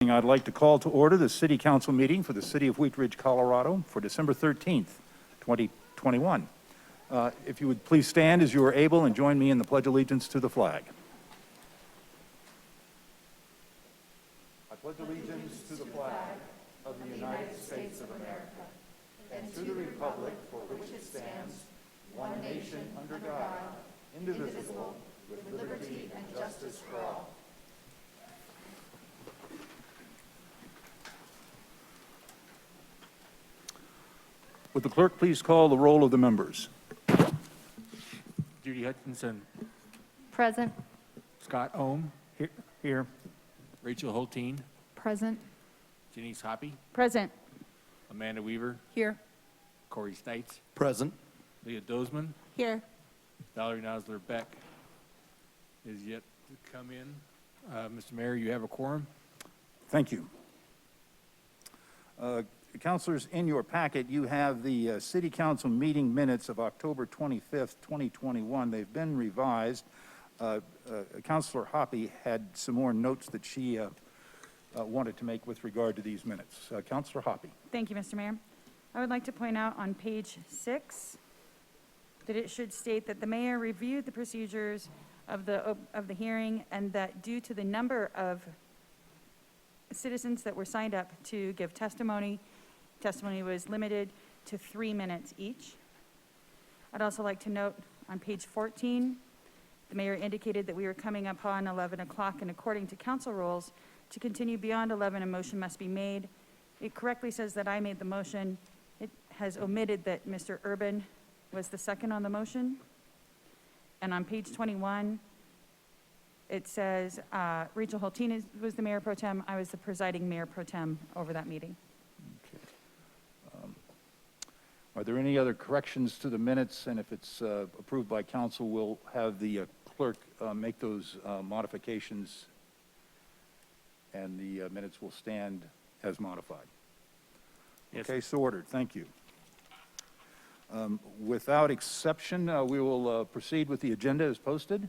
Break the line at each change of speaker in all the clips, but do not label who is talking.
I'd like to call to order the City Council meeting for the City of Wheatridge, Colorado for December 13th, 2021. If you would please stand as you are able and join me in the Pledge of Allegiance to the flag. I pledge allegiance to the flag of the United States of America and to the republic for which it stands, one nation under God, indivisible, with liberty and justice for all. Would the clerk please call the roll of the members?
Judy Hutchinson.
Present.
Scott Ohm.
Here.
Rachel Holteen.
Present.
Janice Hoppy.
Present.
Amanda Weaver.
Here.
Corey Stites.
Present.
Leah Dozman.
Here.
Valerie Nosler Beck is yet to come in. Mr. Mayor, you have a quorum.
Thank you. Councilors, in your packet, you have the City Council meeting minutes of October 25th, 2021. They've been revised. Councilor Hoppy had some more notes that she wanted to make with regard to these minutes. Councilor Hoppy.
Thank you, Mr. Mayor. I would like to point out on page 6 that it should state that the mayor reviewed the procedures of the hearing, and that due to the number of citizens that were signed up to give testimony was limited to 3 minutes each. I'd also like to note on page 14, the mayor indicated that we were coming upon 11 o'clock, and according to council rules, to continue beyond 11, a motion must be made. It correctly says that I made the motion. It has omitted that Mr. Urban was the second on the motion. And on page 21, it says Rachel Holteen was the mayor pro tem. I was the presiding mayor pro tem over that meeting.
Are there any other corrections to the minutes? And if it's approved by council, we'll have the clerk make those modifications, and the minutes will stand as modified.
Yes.
Okay, so ordered. Thank you. Without exception, we will proceed with the agenda as posted.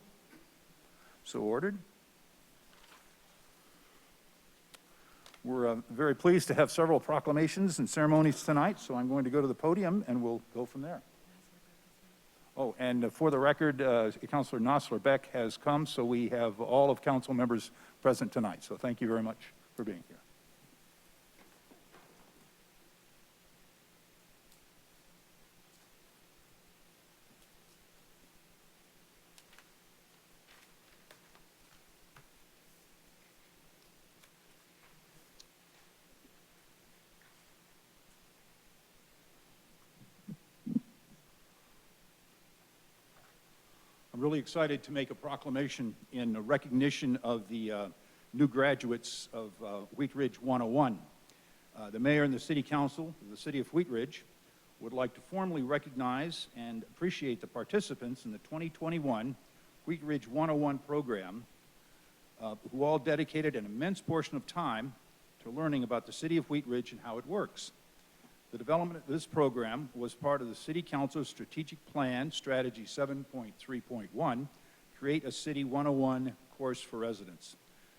So ordered. We're very pleased to have several proclamations and ceremonies tonight, so I'm going to go to the podium and we'll go from there. Oh, and for the record, Councilor Nosler Beck has come, so we have all of council members present tonight. So thank you very much for being here. I'm really excited to make a proclamation in recognition of the new graduates of Wheatridge 101. The mayor and the city council of the city of Wheatridge would like to formally recognize and appreciate the participants in the 2021 Wheatridge 101 program who all dedicated an immense portion of time to learning about the city of Wheatridge and how it works. The development of this program was part of the City Council's Strategic Plan, Strategy 7.3.1, Create a City 101 course for residents.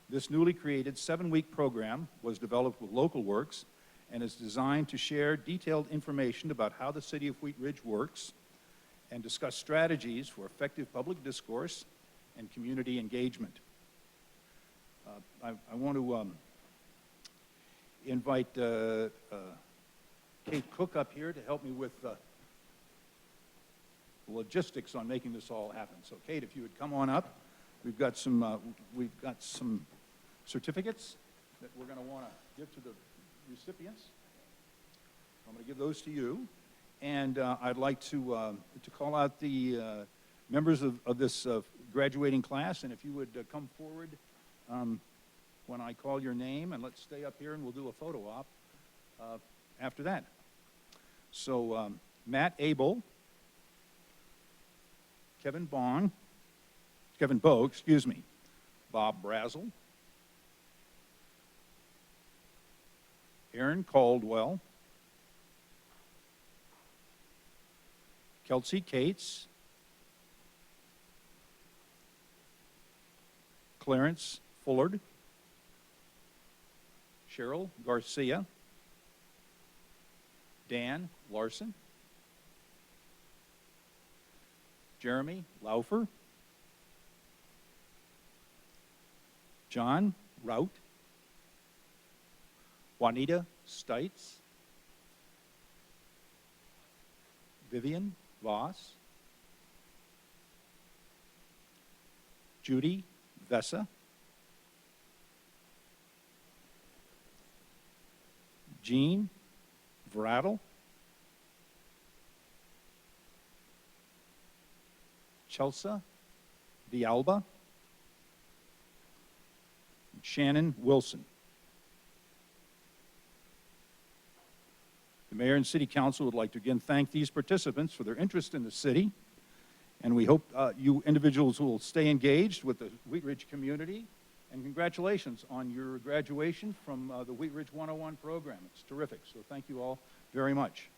This newly created 7-week program was developed with Local Works and is designed to share detailed information about how the City of Wheatridge works and discuss strategies for effective public discourse and community engagement. I want to invite Kate Cook up here to help me with the logistics on making this all happen. So Kate, if you would come on up. We've got some certificates that we're going to want to give to the recipients. I'm going to give those to you. And I'd like to call out the members of this graduating class. And if you would come forward when I call your name, and let's stay up here and we'll do a photo op after that. So Matt Abel, Kevin Bow, Bob Brazel, Aaron Caldwell, Kelsey Cates, Clarence Fullard, Cheryl Garcia, Dan Larson, Jeremy Laufer, John Rout, Juanita Stites, Vivian Voss, Judy Vessa, Jean Vrattle, Chelsea Vialba, Shannon Wilson. The Mayor and City Council would like to again thank these participants for their interest in the city, and we hope you individuals will stay engaged with the Wheatridge community, and congratulations on your graduation from the Wheatridge 101 program. It's terrific, so thank you all very much.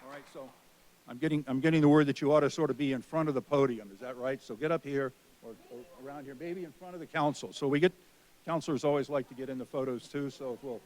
All right, so I'm getting the word that you ought to sort of be in front of the podium. Is that right? So get up here or around here, maybe in front of the council. So councilors always like to get in the photos too, so we'll.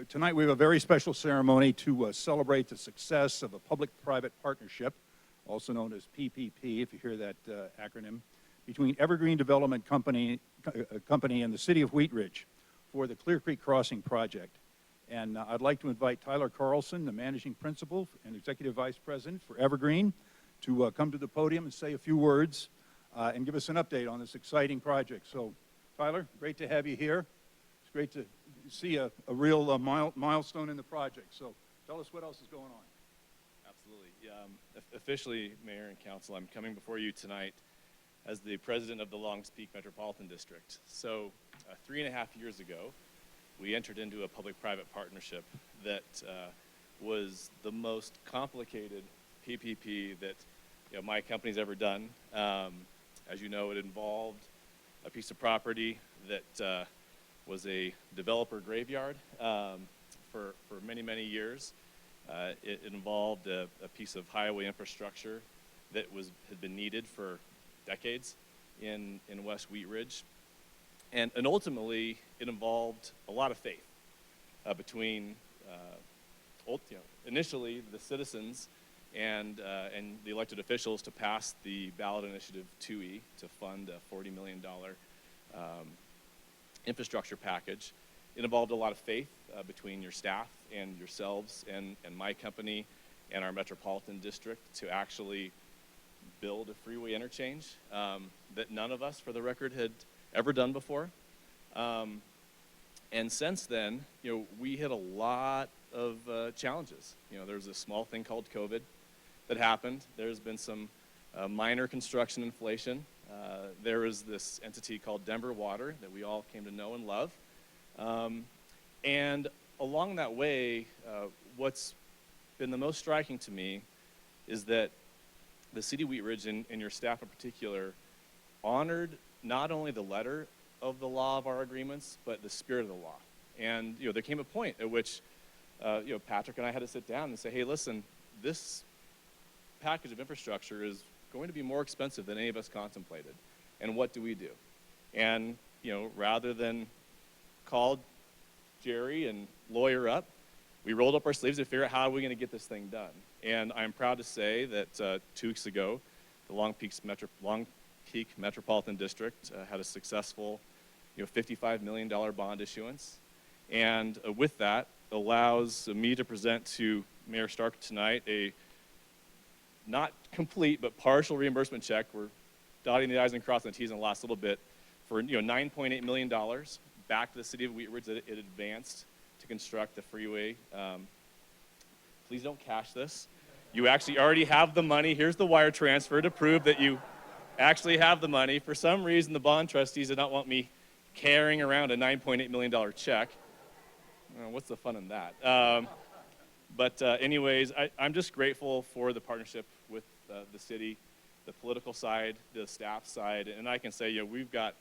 Tonight we have a very special ceremony to celebrate the success of a public-private partnership, also known as PPP, if you hear that acronym, between Evergreen Development Company and the City of Wheatridge for the Clear Creek Crossing project. And I'd like to invite Tyler Carlson, the Managing Principal and Executive Vice President for Evergreen, to come to the podium and say a few words and give us an update on this exciting project. So, Tyler, great to have you here. It's great to see a real milestone in the project. So tell us what else is going on.
Absolutely. Officially, Mayor and Council, I'm coming before you tonight as the president of the Longs Peak Metropolitan District. So 3.5 years ago, we entered into a public-private partnership that was the most complicated PPP that my company's ever done. As you know, it involved a piece of property that was a developer graveyard for many, many years. It involved a piece of highway infrastructure that had been needed for decades in West Wheatridge. And ultimately, it involved a lot of faith between initially the citizens and the elected officials to pass the ballot initiative 2E to fund a $40 million infrastructure package. It involved a lot of faith between your staff and yourselves and my company and our metropolitan district to actually build a freeway interchange that none of us, for the record, had ever done before. And since then, we hit a lot of challenges. There's a small thing called COVID that happened. There's been some minor construction inflation. There is this entity called Denver Water that we all came to know and love. And along that way, what's been the most striking to me is that the City of Wheatridge and your staff in particular honored not only the letter of the law of our agreements, but the spirit of the law. And there came a point at which Patrick and I had to sit down and say, hey, listen, this package of infrastructure is going to be more expensive than any of us contemplated. And what do we do? And, rather than call Jerry and lawyer up, we rolled up our sleeves to figure out how are we going to get this thing done. And I'm proud to say that 2 weeks ago, the Long Peak Metropolitan District had a successful $55 million bond issuance. And with that, allows me to present to Mayor Stark tonight a not complete but partial reimbursement check. We're dotting the I's and crossing the T's in the last little bit for $9.8 million back to the city of Wheatridge that it advanced to construct the freeway. Please don't cash this. You actually already have the money. Here's the wire transfer to prove that you actually have the money. For some reason, the bond trustees did not want me carrying around a $9.8 million check. What's the fun in that? But anyways, I'm just grateful for the partnership with the city, the political side, the staff side, and I can say, we've got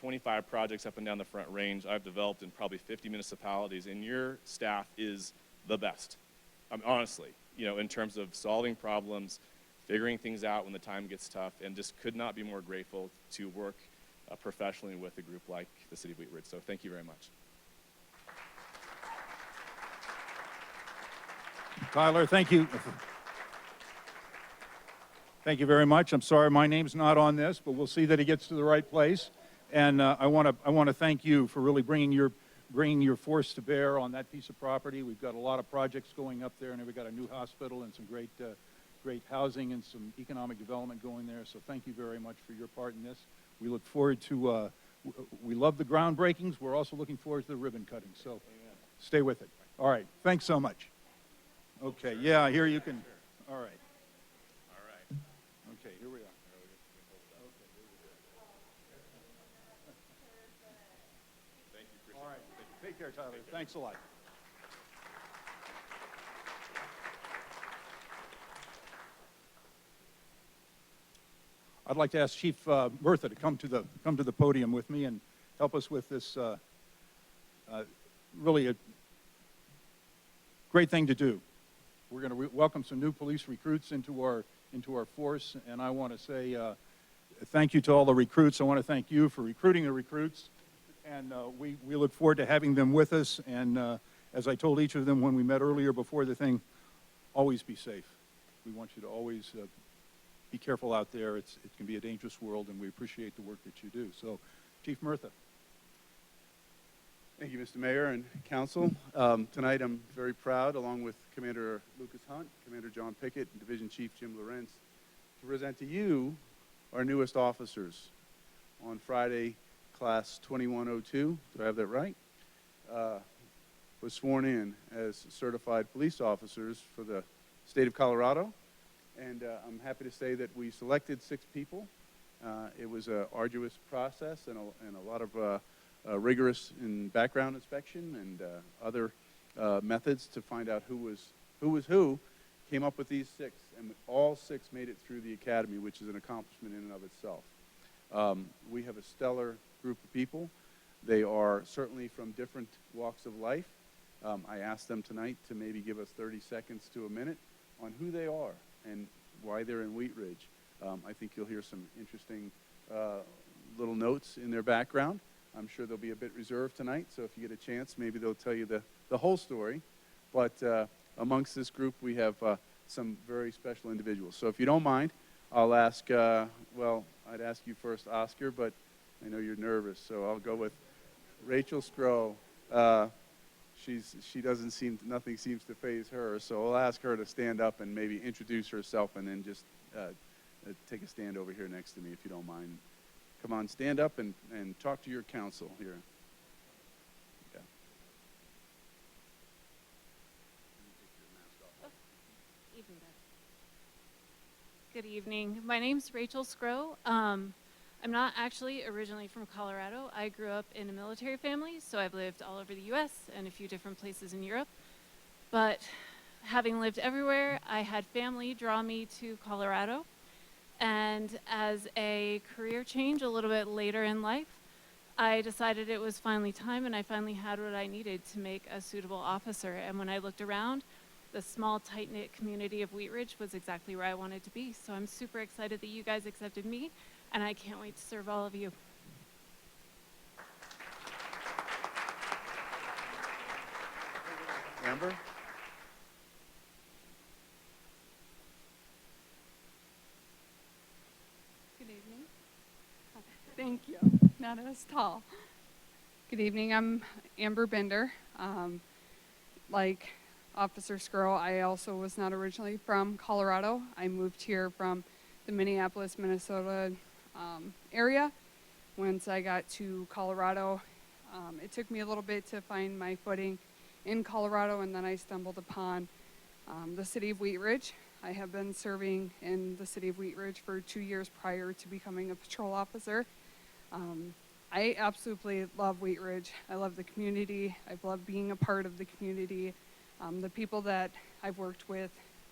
25 projects up and down the Front Range I've developed in probably 50 municipalities, and your staff is the best. Honestly, in terms of solving problems, figuring things out when the time gets tough, and just could not be more grateful to work professionally with a group like the City of Wheatridge. So thank you very much.
Tyler, thank you. Thank you very much. I'm sorry my name's not on this, but we'll see that it gets to the right place. And I want to thank you for really bringing your force to bear on that piece of property. We've got a lot of projects going up there, and we've got a new hospital and some great housing and some economic development going there. So thank you very much for your part in this. We look forward to. We love the groundbreakings. We're also looking forward to the ribbon cutting. So
Amen.
Stay with it. All right. Thanks so much. Okay. Yeah. Here you can. All right.
All right.
Okay. Here we are.
Thank you, Christian.
All right. Take care, Tyler. Thanks a lot. I'd like to ask Chief Murtha to come to the podium with me and help us with this really a great thing to do. We're going to welcome some new police recruits into our force, and I want to say thank you to all the recruits. I want to thank you for recruiting the recruits, and we look forward to having them with us. And as I told each of them when we met earlier before the thing, always be safe. We want you to always be careful out there. It can be a dangerous world, and we appreciate the work that you do. So, Chief Murtha.
Thank you, Mr. Mayor and Council. Tonight I'm very proud, along with Commander Lucas Hunt, Commander John Pickett, and Division Chief Jim Lorenz, to present to you our newest officers. On Friday, Class 2102, do I have that right? Was sworn in as certified police officers for the state of Colorado. And I'm happy to say that we selected 6 people. It was an arduous process and a lot of rigorous in background inspection and other methods to find out who was who. Came up with these 6, and all 6 made it through the academy, which is an accomplishment in and of itself. We have a stellar group of people. They are certainly from different walks of life. I asked them tonight to maybe give us 30 seconds to a minute on who they are and why they're in Wheatridge. I think you'll hear some interesting little notes in their background. I'm sure they'll be a bit reserved tonight, so if you get a chance, maybe they'll tell you the whole story. But amongst this group, we have some very special individuals. So if you don't mind, I'll ask, I'd ask you first, Oscar, but I know you're nervous, so I'll go with Rachel Scrow. Nothing seems to faze her, so I'll ask her to stand up and maybe introduce herself and then just take a stand over here next to me, if you don't mind. Come on, stand up and talk to your counsel here. Yeah.
Even better. Good evening. My name's Rachel Scrow. I'm not actually originally from Colorado. I grew up in a military family, so I've lived all over the U.S. and a few different places in Europe. But having lived everywhere, I had family draw me to Colorado. And as a career change a little bit later in life, I decided it was finally time, and I finally had what I needed to make a suitable officer. And when I looked around, the small, tight-knit community of Wheatridge was exactly where I wanted to be. So I'm super excited that you guys accepted me, and I can't wait to serve all of you.
Amber?
Good evening. Thank you. Not as tall. Good evening. I'm Amber Bender. Like Officer Skrull, I also was not originally from Colorado. I moved here from the Minneapolis, Minnesota area. Once I got to Colorado, it took me a little bit to find my footing in Colorado, and then I stumbled upon the city of Wheatridge. I have been serving in the city of Wheatridge for 2 years prior to becoming a patrol officer. I absolutely love Wheatridge. I love the community. I've loved being a part of the community. The people that I've worked with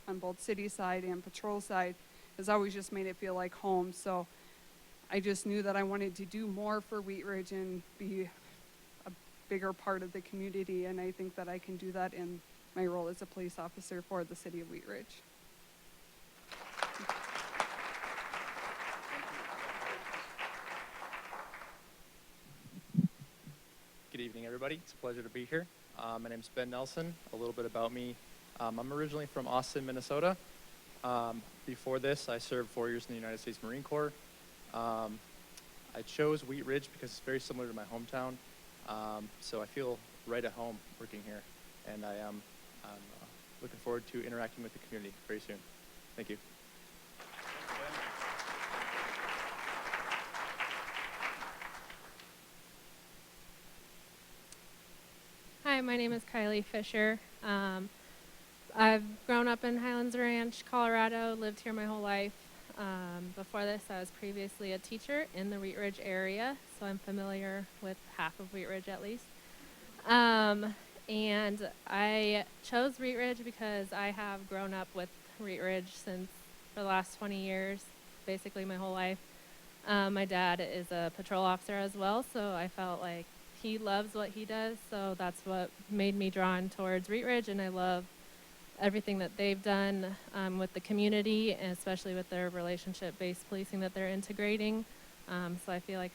on both city side and patrol side has always just made it feel like home. So I just knew that I wanted to do more for Wheatridge and be a bigger part of the community, and I think that I can do that in my role as a police officer for the city of Wheatridge.
Good evening, everybody. It's a pleasure to be here. My name is Ben Nelson. A little bit about me. I'm originally from Austin, Minnesota. Before this, I served 4 years in the United States Marine Corps. I chose Wheatridge because it's very similar to my hometown. So I feel right at home working here. And I'm looking forward to interacting with the community very soon. Thank you.
Hi, my name is Kylie Fisher. I've grown up in Highlands Ranch, Colorado, lived here my whole life. Before this, I was previously a teacher in the Wheatridge area, so I'm familiar with half of Wheatridge at least. And I chose Wheatridge because I have grown up with Wheatridge for the last 20 years, basically my whole life. My dad is a patrol officer as well, so I felt like he loves what he does, so that's what made me drawn towards Wheatridge, and I love everything that they've done with the community, and especially with their relationship-based policing that they're integrating. So I feel like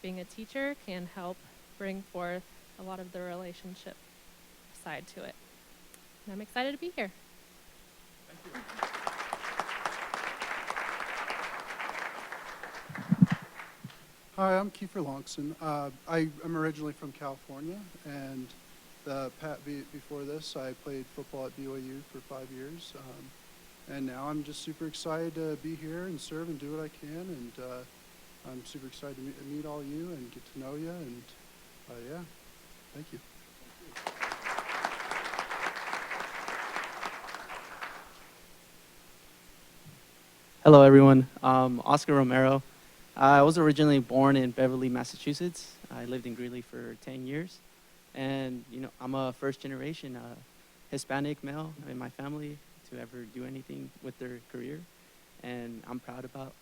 being a teacher, can help bring forth a lot of the relationship side to it. And I'm excited to be here.
Thank you.
Hi, I'm Kiefer Longson. I am originally from California, and before this, I played football at BYU for 5 years. And now I'm just super excited to be here and serve and do what I can. And I'm super excited to meet all you and get to know you. And yeah, thank you.
Hello, everyone. Oscar Romero. I was originally born in Beverly, Massachusetts. I lived in Greeley for 10 years. And, I'm a first-generation Hispanic male in my family to ever do anything with their career. And I'm proud about,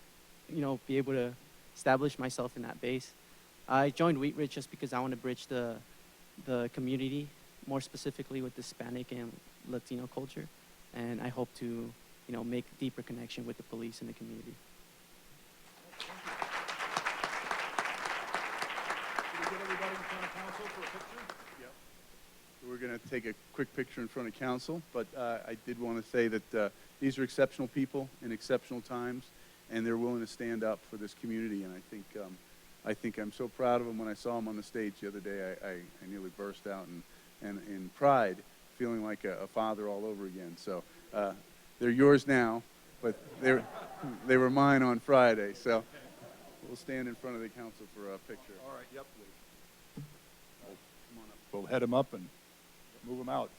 be able to establish myself in that base. I joined Wheatridge just because I want to bridge the community, more specifically with the Hispanic and Latino culture. And I hope to, make deeper connection with the police and the community.
Can we get everybody in front of council for a picture?
Yep. We're going to take a quick picture in front of council, but I did want to say that these are exceptional people in exceptional times, and they're willing to stand up for this community. And I think I'm so proud of them. When I saw them on the stage the other day, I nearly burst out in pride, feeling like a father all over again. So they're yours now, but they were mine on Friday. So we'll stand in front of the council for a picture.
All right, yep, please. Come on up. We'll head them up and move them out.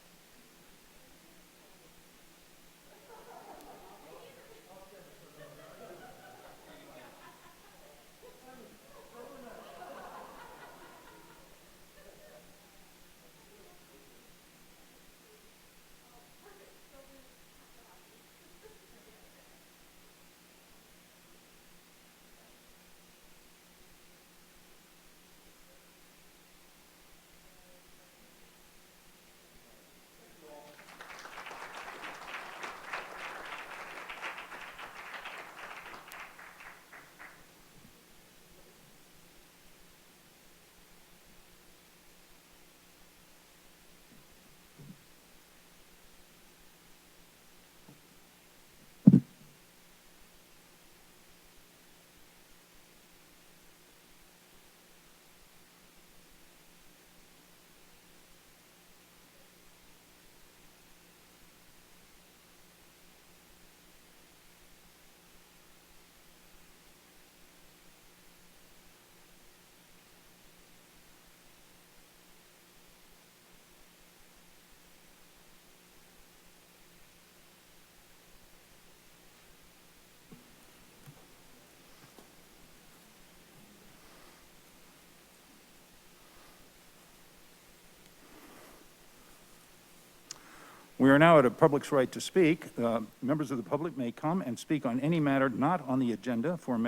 We are now at a public's right to speak. Members of the public may come and speak on any matter not on the agenda for a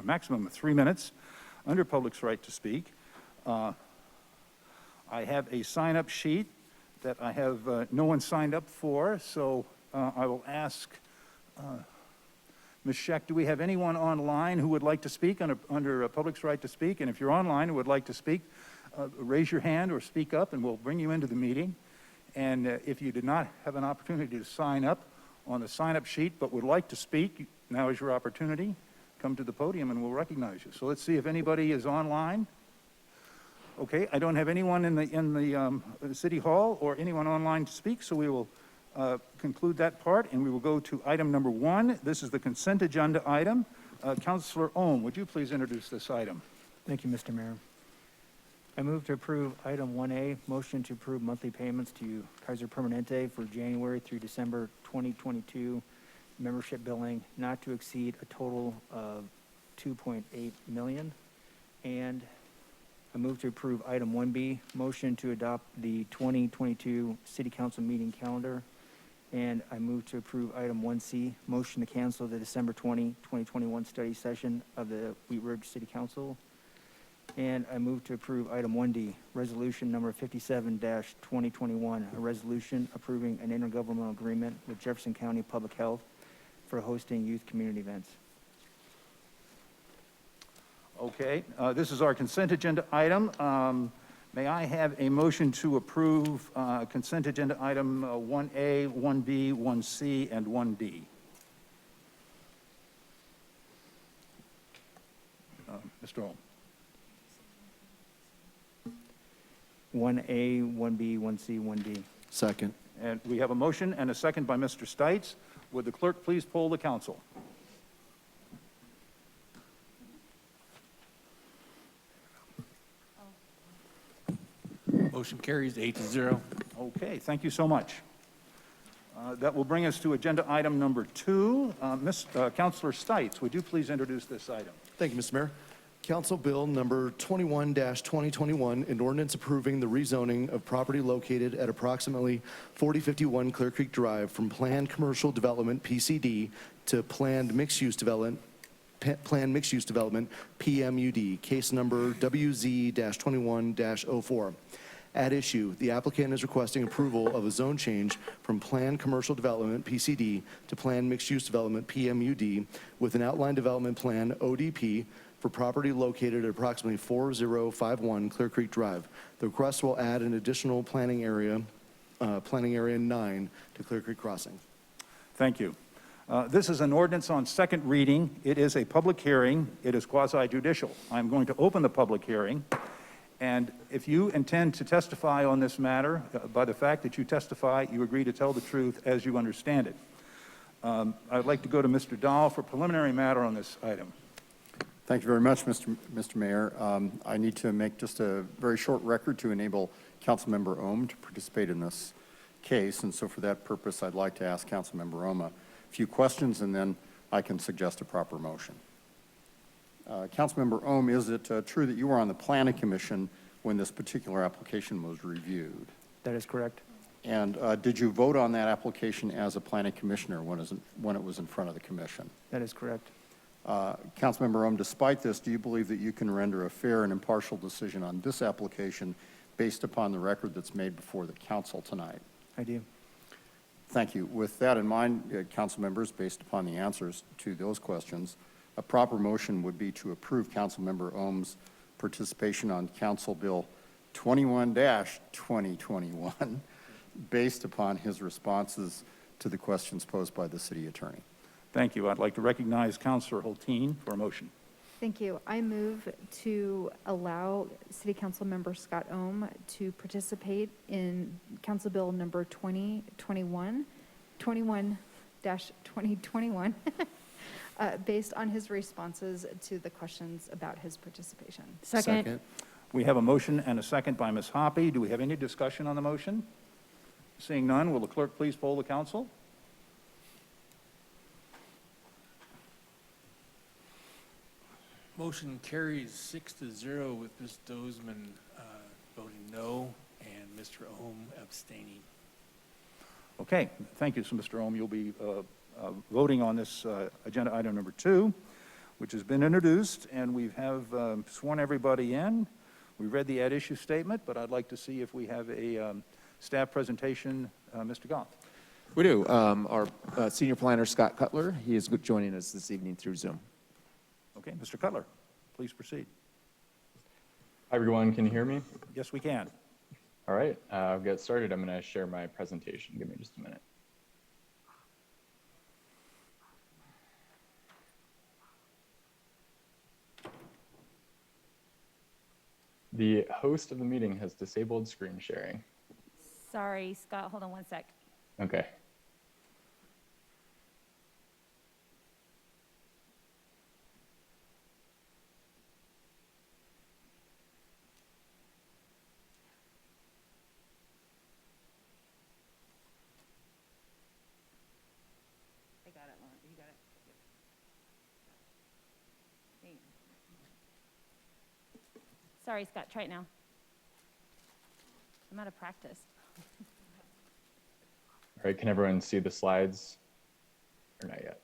maximum of 3 minutes under public's right to speak. I have a sign-up sheet that I have no one signed up for, so I will ask Ms. Scheck, do we have anyone online who would like to speak under a public's right to speak? And if you're online and would like to speak, raise your hand or speak up and we'll bring you into the meeting. And if you did not have an opportunity to sign up on the sign-up sheet but would like to speak, now is your opportunity. Come to the podium and we'll recognize you. So let's see if anybody is online. Okay, I don't have anyone in the City Hall or anyone online to speak, so we will conclude that part and we will go to item number 1. This is the consent agenda item. Councilor Ohm, would you please introduce this item?
Thank you, Mr. Mayor. I move to approve item 1A, motion to approve monthly payments to Kaiser Permanente for January through December 2022 membership billing not to exceed a total of $2.8 million. And I move to approve item 1B, motion to adopt the 2022 City Council meeting calendar. And I move to approve item 1C, motion to cancel the December 2021 study session of the Wheatridge City Council. And I move to approve item 1D, resolution number 57-2021, a resolution approving an intergovernmental agreement with Jefferson County Public Health for hosting youth community events.
Okay, this is our consent agenda item. May I have a motion to approve consent agenda item 1A, 1B, 1C, and 1D? Mr. Ohm.
1A, 1B, 1C, 1D.
Second.
And we have a motion and a second by Mr. Stites. Would the clerk please poll the council?
Motion carries 8-0.
Okay, thank you so much. That will bring us to agenda item number 2. Councilor Stites, would you please introduce this item?
Thank you, Mr. Mayor. Council Bill number 21-2021, an ordinance approving the rezoning of property located at approximately 4051 Clear Creek Drive from Planned Commercial Development (PCD) to Planned Mixed-Use Development (PMUD), case number WZ-21-04. At issue, the applicant is requesting approval of a zone change from Planned Commercial Development (PCD) to Planned Mixed-Use Development (PMUD) with an outline development plan (ODP) for property located at approximately 4051 Clear Creek Drive. The request will add an additional planning area 9 to Clear Creek Crossing.
Thank you. This is an ordinance on second reading. It is a public hearing. It is quasi-judicial. I'm going to open the public hearing. And if you intend to testify on this matter, by the fact that you testify, you agree to tell the truth as you understand it. I'd like to go to Mr. Dahl for preliminary matter on this item.
Thank you very much, Mr. Mayor. I need to make just a very short record to enable Councilmember Ohm to participate in this case, and so for that purpose, I'd like to ask Councilmember Ohm a few questions, and then I can suggest a proper motion. Councilmember Ohm, is it true that you were on the Planning Commission when this particular application was reviewed?
That is correct.
And did you vote on that application as a planning commissioner when it was in front of the commission?
That is correct.
Councilmember Ohm, despite this, do you believe that you can render a fair and impartial decision on this application based upon the record that's made before the council tonight?
I do.
Thank you. With that in mind, council members, based upon the answers to those questions, a proper motion would be to approve Councilmember Ohm's participation on Council Bill 21-2021 based upon his responses to the questions posed by the city attorney.
Thank you. I'd like to recognize Councilor Hulteen for a motion.
Thank you. I move to allow City Council Member Scott Ohm to participate in Council Bill number 21-2021, based on his responses to the questions about his participation.
Second.
We have a motion and a second by Ms. Hoppy. Do we have any discussion on the motion? Seeing none, will the clerk please poll the council?
Motion carries 6-0 with Ms. Dozeman voting no and Mr. Ohm abstaining.
Okay, thank you. So, Mr. Ohm, you'll be voting on this agenda item number 2, which has been introduced, and we have sworn everybody in. We read the ad issue statement, but I'd like to see if we have a staff presentation. Mr. Goff.
We do. Our senior planner, Scott Cutler, he is joining us this evening through Zoom.
Okay, Mr. Cutler, please proceed.
Hi, everyone. Can you hear me?
Yes, we can.
All right. I'll get started. I'm going to share my presentation. Give me just a minute. The host of the meeting has disabled screen sharing.
Sorry, Scott, hold on one sec.
Okay.
I got it, Lauren. You got it? Yep. Thanks. Sorry, Scott, try it now. I'm out of practice.
All right. Can everyone see the slides? Or not yet?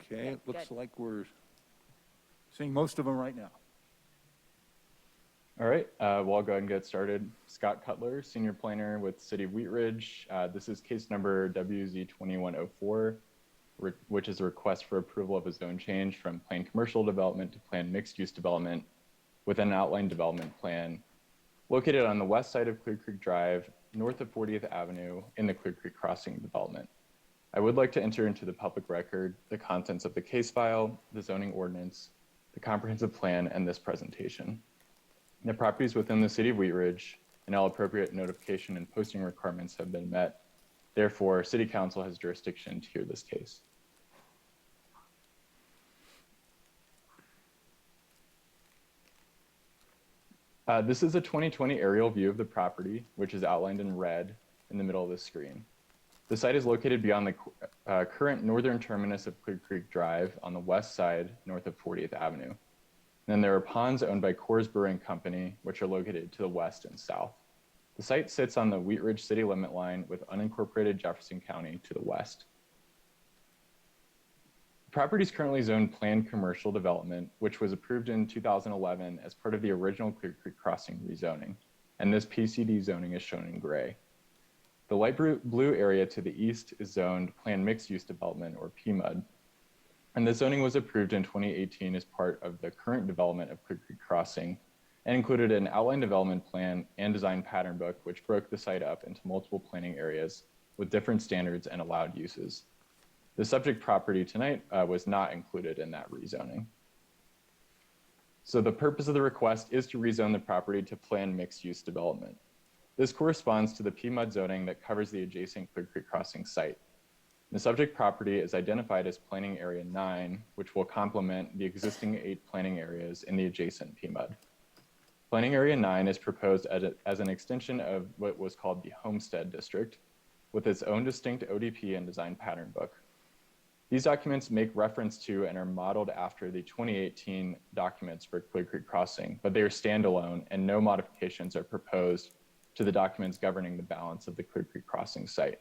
Okay,
Yeah,
it looks
good.
like we're seeing most of them right now.
All right. Well, I'll go ahead and get started. Scott Cutler, senior planner with City of Wheatridge. This is case number WZ2104, which is a request for approval of a zone change from planned commercial development to planned mixed-use development with an outline development plan located on the west side of Clear Creek Drive, north of 40th Avenue in the Clear Creek Crossing development. I would like to enter into the public record the contents of the case file, the zoning ordinance, the comprehensive plan, and this presentation. The properties within the City of Wheatridge and all appropriate notification and posting requirements have been met. Therefore, City Council has jurisdiction to hear this case. This is a 2020 aerial view of the property, which is outlined in red in the middle of the screen. The site is located beyond the current northern terminus of Clear Creek Drive on the west side, north of 40th Avenue. And then there are ponds owned by Coors Brewing Company, which are located to the west and south. The site sits on the Wheatridge city limit line with unincorporated Jefferson County to the west. The property is currently zoned planned commercial development, which was approved in 2011 as part of the original Clear Creek Crossing rezoning. And this PCD zoning is shown in gray. The light blue area to the east is zoned planned mixed-use development, or PMUD. And the zoning was approved in 2018 as part of the current development of Clear Creek Crossing and included an outline development plan and design pattern book, which broke the site up into multiple planning areas with different standards and allowed uses. The subject property tonight was not included in that rezoning. So the purpose of the request is to rezone the property to planned mixed-use development. This corresponds to the PMUD zoning that covers the adjacent Clear Creek Crossing site. The subject property is identified as Planning Area 9, which will complement the existing 8 planning areas in the adjacent PMUD. Planning Area 9 is proposed as an extension of what was called the Homestead District, with its own distinct ODP and design pattern book. These documents make reference to and are modeled after the 2018 documents for Clear Creek Crossing, but they are standalone and no modifications are proposed to the documents governing the balance of the Clear Creek Crossing site.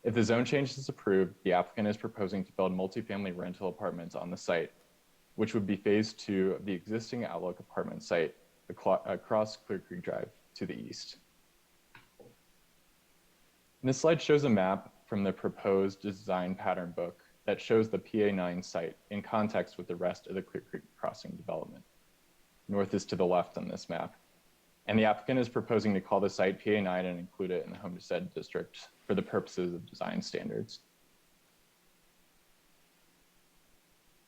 If the zone change is approved, the applicant is proposing to build multifamily rental apartments on the site, which would be phase 2 of the existing Outlook apartment site across Clear Creek Drive to the east. And this slide shows a map from the proposed design pattern book that shows the PA9 site in context with the rest of the Clear Creek Crossing development. North is to the left on this map. And the applicant is proposing to call the site PA9 and include it in the Homestead District for the purposes of design standards.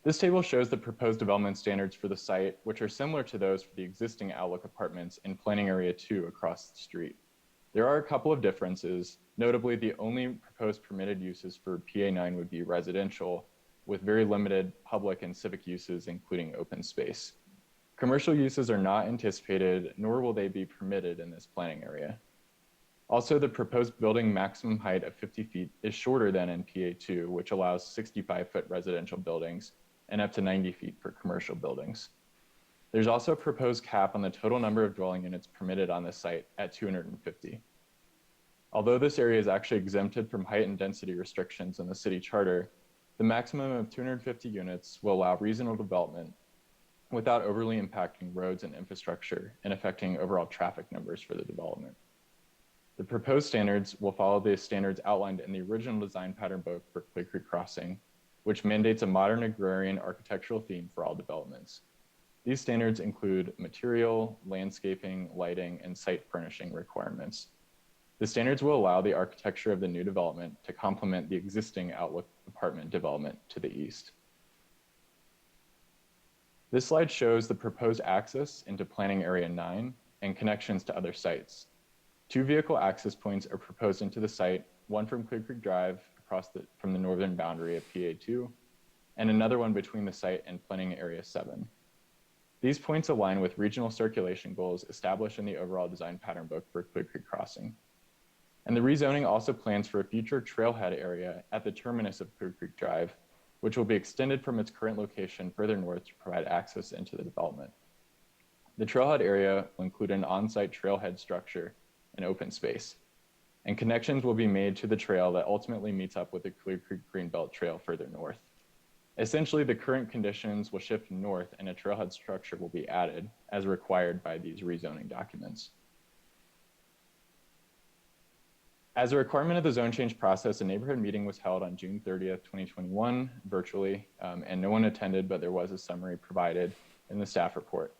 This table shows the proposed development standards for the site, which are similar to those for the existing Outlook apartments in Planning Area 2 across the street. There are a couple of differences. Notably, the only proposed permitted uses for PA9 would be residential, with very limited public and civic uses, including open space. Commercial uses are not anticipated, nor will they be permitted in this planning area. Also, the proposed building maximum height of 50 feet is shorter than in PA2, which allows 65-foot residential buildings and up to 90 feet for commercial buildings. There's also a proposed cap on the total number of dwelling units permitted on the site at 250. Although this area is actually exempted from height and density restrictions in the city charter, the maximum of 250 units will allow reasonable development without overly impacting roads and infrastructure and affecting overall traffic numbers for the development. The proposed standards will follow the standards outlined in the original design pattern book for Clay Creek Crossing, which mandates a modern agrarian architectural theme for all developments. These standards include material, landscaping, lighting, and site furnishing requirements. The standards will allow the architecture of the new development to complement the existing Outlook apartment development to the east. This slide shows the proposed access into Planning Area 9 and connections to other sites. 2 vehicle access points are proposed into the site, one from Clear Creek Drive from the northern boundary of PA2, and another one between the site and Planning Area 7. These points align with regional circulation goals established in the overall design pattern book for Clear Creek Crossing. And the rezoning also plans for a future trailhead area at the terminus of Clear Creek Drive, which will be extended from its current location further north to provide access into the development. The trailhead area will include an on-site trailhead structure and open space, and connections will be made to the trail that ultimately meets up with the Clear Creek Greenbelt Trail further north. Essentially, the current conditions will shift north and a trailhead structure will be added as required by these rezoning documents. As a requirement of the zone change process, a neighborhood meeting was held on June 30th, 2021, virtually, and no one attended, but there was a summary provided in the staff report.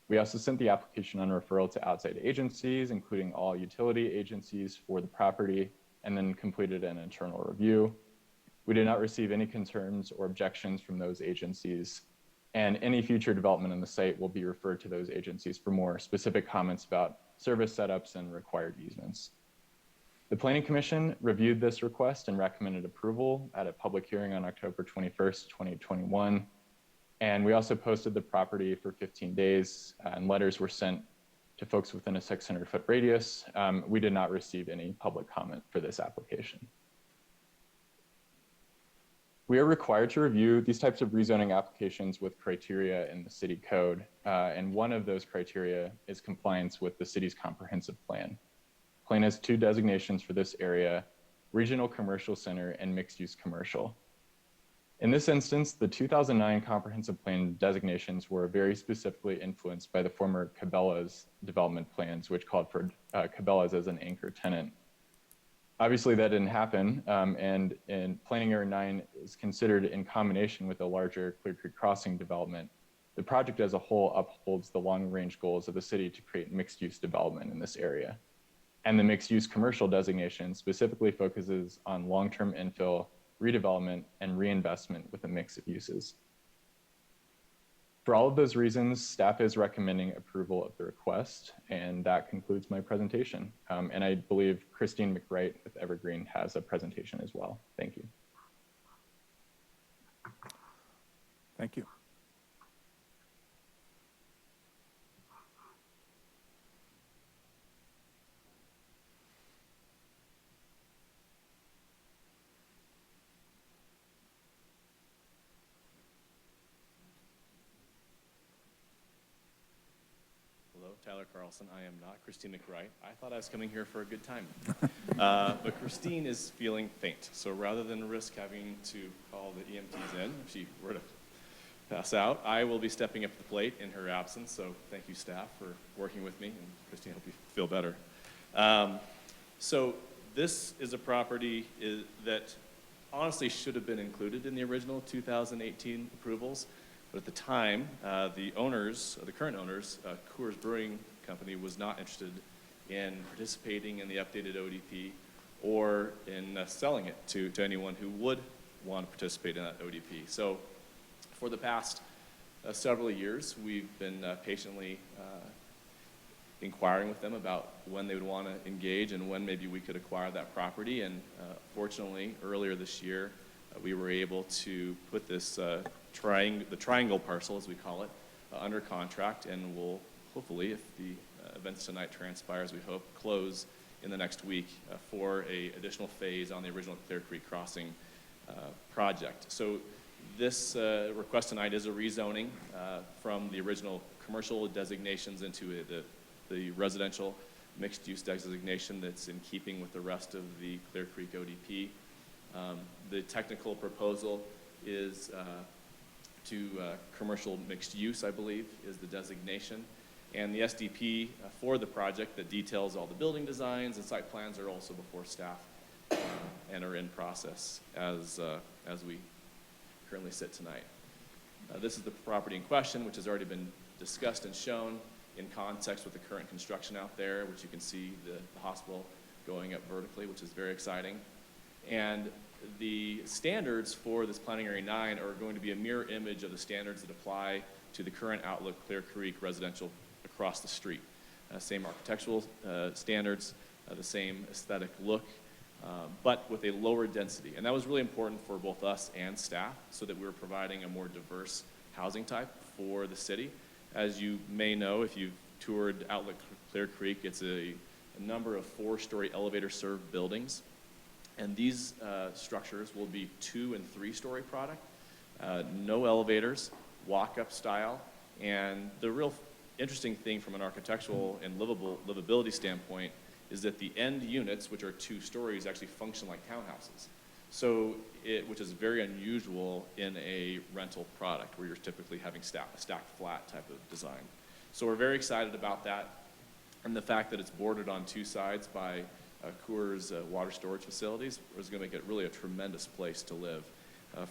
We also sent the application on referral to outside agencies, including all utility agencies for the property, and then completed an internal review. We did not receive any concerns or objections from those agencies, and any future development on the site will be referred to those agencies for more specific comments about service setups and required easements. The Planning Commission reviewed this request and recommended approval at a public hearing on October 21st, 2021. And we also posted the property for 15 days and letters were sent to folks within a 600-foot radius. We did not receive any public comment for this application. We are required to review these types of rezoning applications with criteria in the city code. And one of those criteria is compliance with the city's comprehensive plan. Plan has 2 designations for this area: regional commercial center and mixed use commercial. In this instance, the 2009 comprehensive plan designations were very specifically influenced by the former Cabela's development plans, which called for Cabela's as an anchor tenant. Obviously that didn't happen, and Planning Area 9 is considered in combination with the larger Clear Creek Crossing development. The project as a whole upholds the long-range goals of the city to create mixed-use development in this area. And the mixed-use commercial designation specifically focuses on long-term infill, redevelopment, and reinvestment with a mix of uses. For all of those reasons, staff is recommending approval of the request, and that concludes my presentation. And I believe Christine McWright with Evergreen has a presentation as well. Thank you.
Thank you.
Tyler Carlson. I am not Christine McWright. I thought I was coming here for a good time. But Christine is feeling faint. So rather than risk having to call the EMTs in, if she were to pass out, I will be stepping up to the plate in her absence. So thank you, staff, for working with me. And Christine, I hope you feel better. So this is a property that honestly should have been included in the original 2018 approvals. But at the time, the current owners, Coors Brewing Company, was not interested in participating in the updated ODP or in selling it to anyone who would want to participate in that ODP. So for the past several years, we've been patiently inquiring with them about when they would want to engage and when maybe we could acquire that property. And fortunately, earlier this year, we were able to put this the triangle parcel, as we call it, under contract, and we'll hopefully, if the events tonight transpire as we hope, close in the next week for an additional phase on the original Clear Creek Crossing project. So this request tonight is a rezoning from the original commercial designations into the residential mixed-use designation that's in keeping with the rest of the Clear Creek ODP. The technical proposal is to commercial mixed use, I believe, is the designation. And the SDP for the project that details all the building designs and site plans are also before staff and are in process as we currently sit tonight. This is the property in question, which has already been discussed and shown in context with the current construction out there, which you can see the hospital going up vertically, which is very exciting. And the standards for this Planning Area 9 are going to be a mirror image of the standards that apply to the current Outlook Clear Creek residential across the street. Same architectural standards, the same aesthetic look, but with a lower density. And that was really important for both us and staff so that we were providing a more diverse housing type for the city. As you may know, if you've toured Outlook Clear Creek, it's a number of 4-story elevator-served buildings. And these structures will be 2- and 3-story product, no elevators, walk-up style. And the real interesting thing from an architectural and livability standpoint is that the end units, which are 2 stories, actually function like townhouses. So, which is very unusual in a rental product where you're typically having a stacked flat type of design. So we're very excited about that, and the fact that it's bordered on 2 sides by Coors water storage facilities is going to make it really a tremendous place to live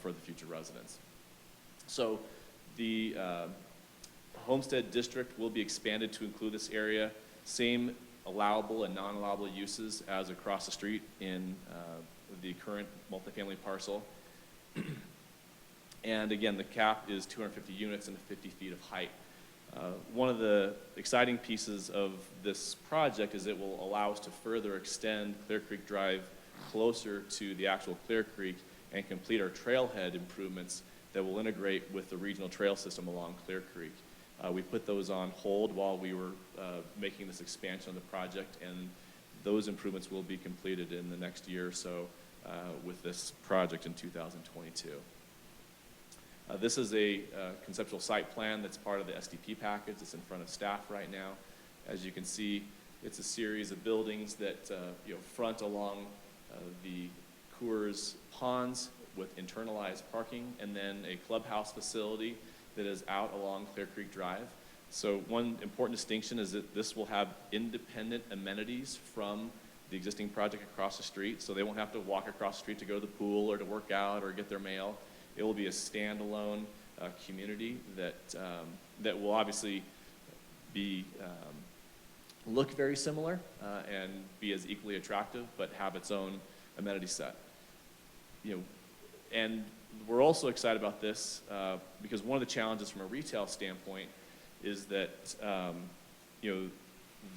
for the future residents. So the Homestead District will be expanded to include this area, same allowable and non-allowable uses as across the street in the current multifamily parcel. And again, the cap is 250 units and 50 feet of height. One of the exciting pieces of this project is it will allow us to further extend Clear Creek Drive closer to the actual Clear Creek and complete our trailhead improvements that will integrate with the regional trail system along Clear Creek. We put those on hold while we were making this expansion of the project, and those improvements will be completed in the next year or so with this project in 2022. This is a conceptual site plan that's part of the SDP package. It's in front of staff right now. As you can see, it's a series of buildings that front along the Coors ponds with internalized parking, and then a clubhouse facility that is out along Clear Creek Drive. So one important distinction is that this will have independent amenities from the existing project across the street, so they won't have to walk across the street to go to the pool or to work out or get their mail. It will be a standalone community that that will obviously be look very similar and be as equally attractive, but have its own amenity set. And we're also excited about this because one of the challenges from a retail standpoint is that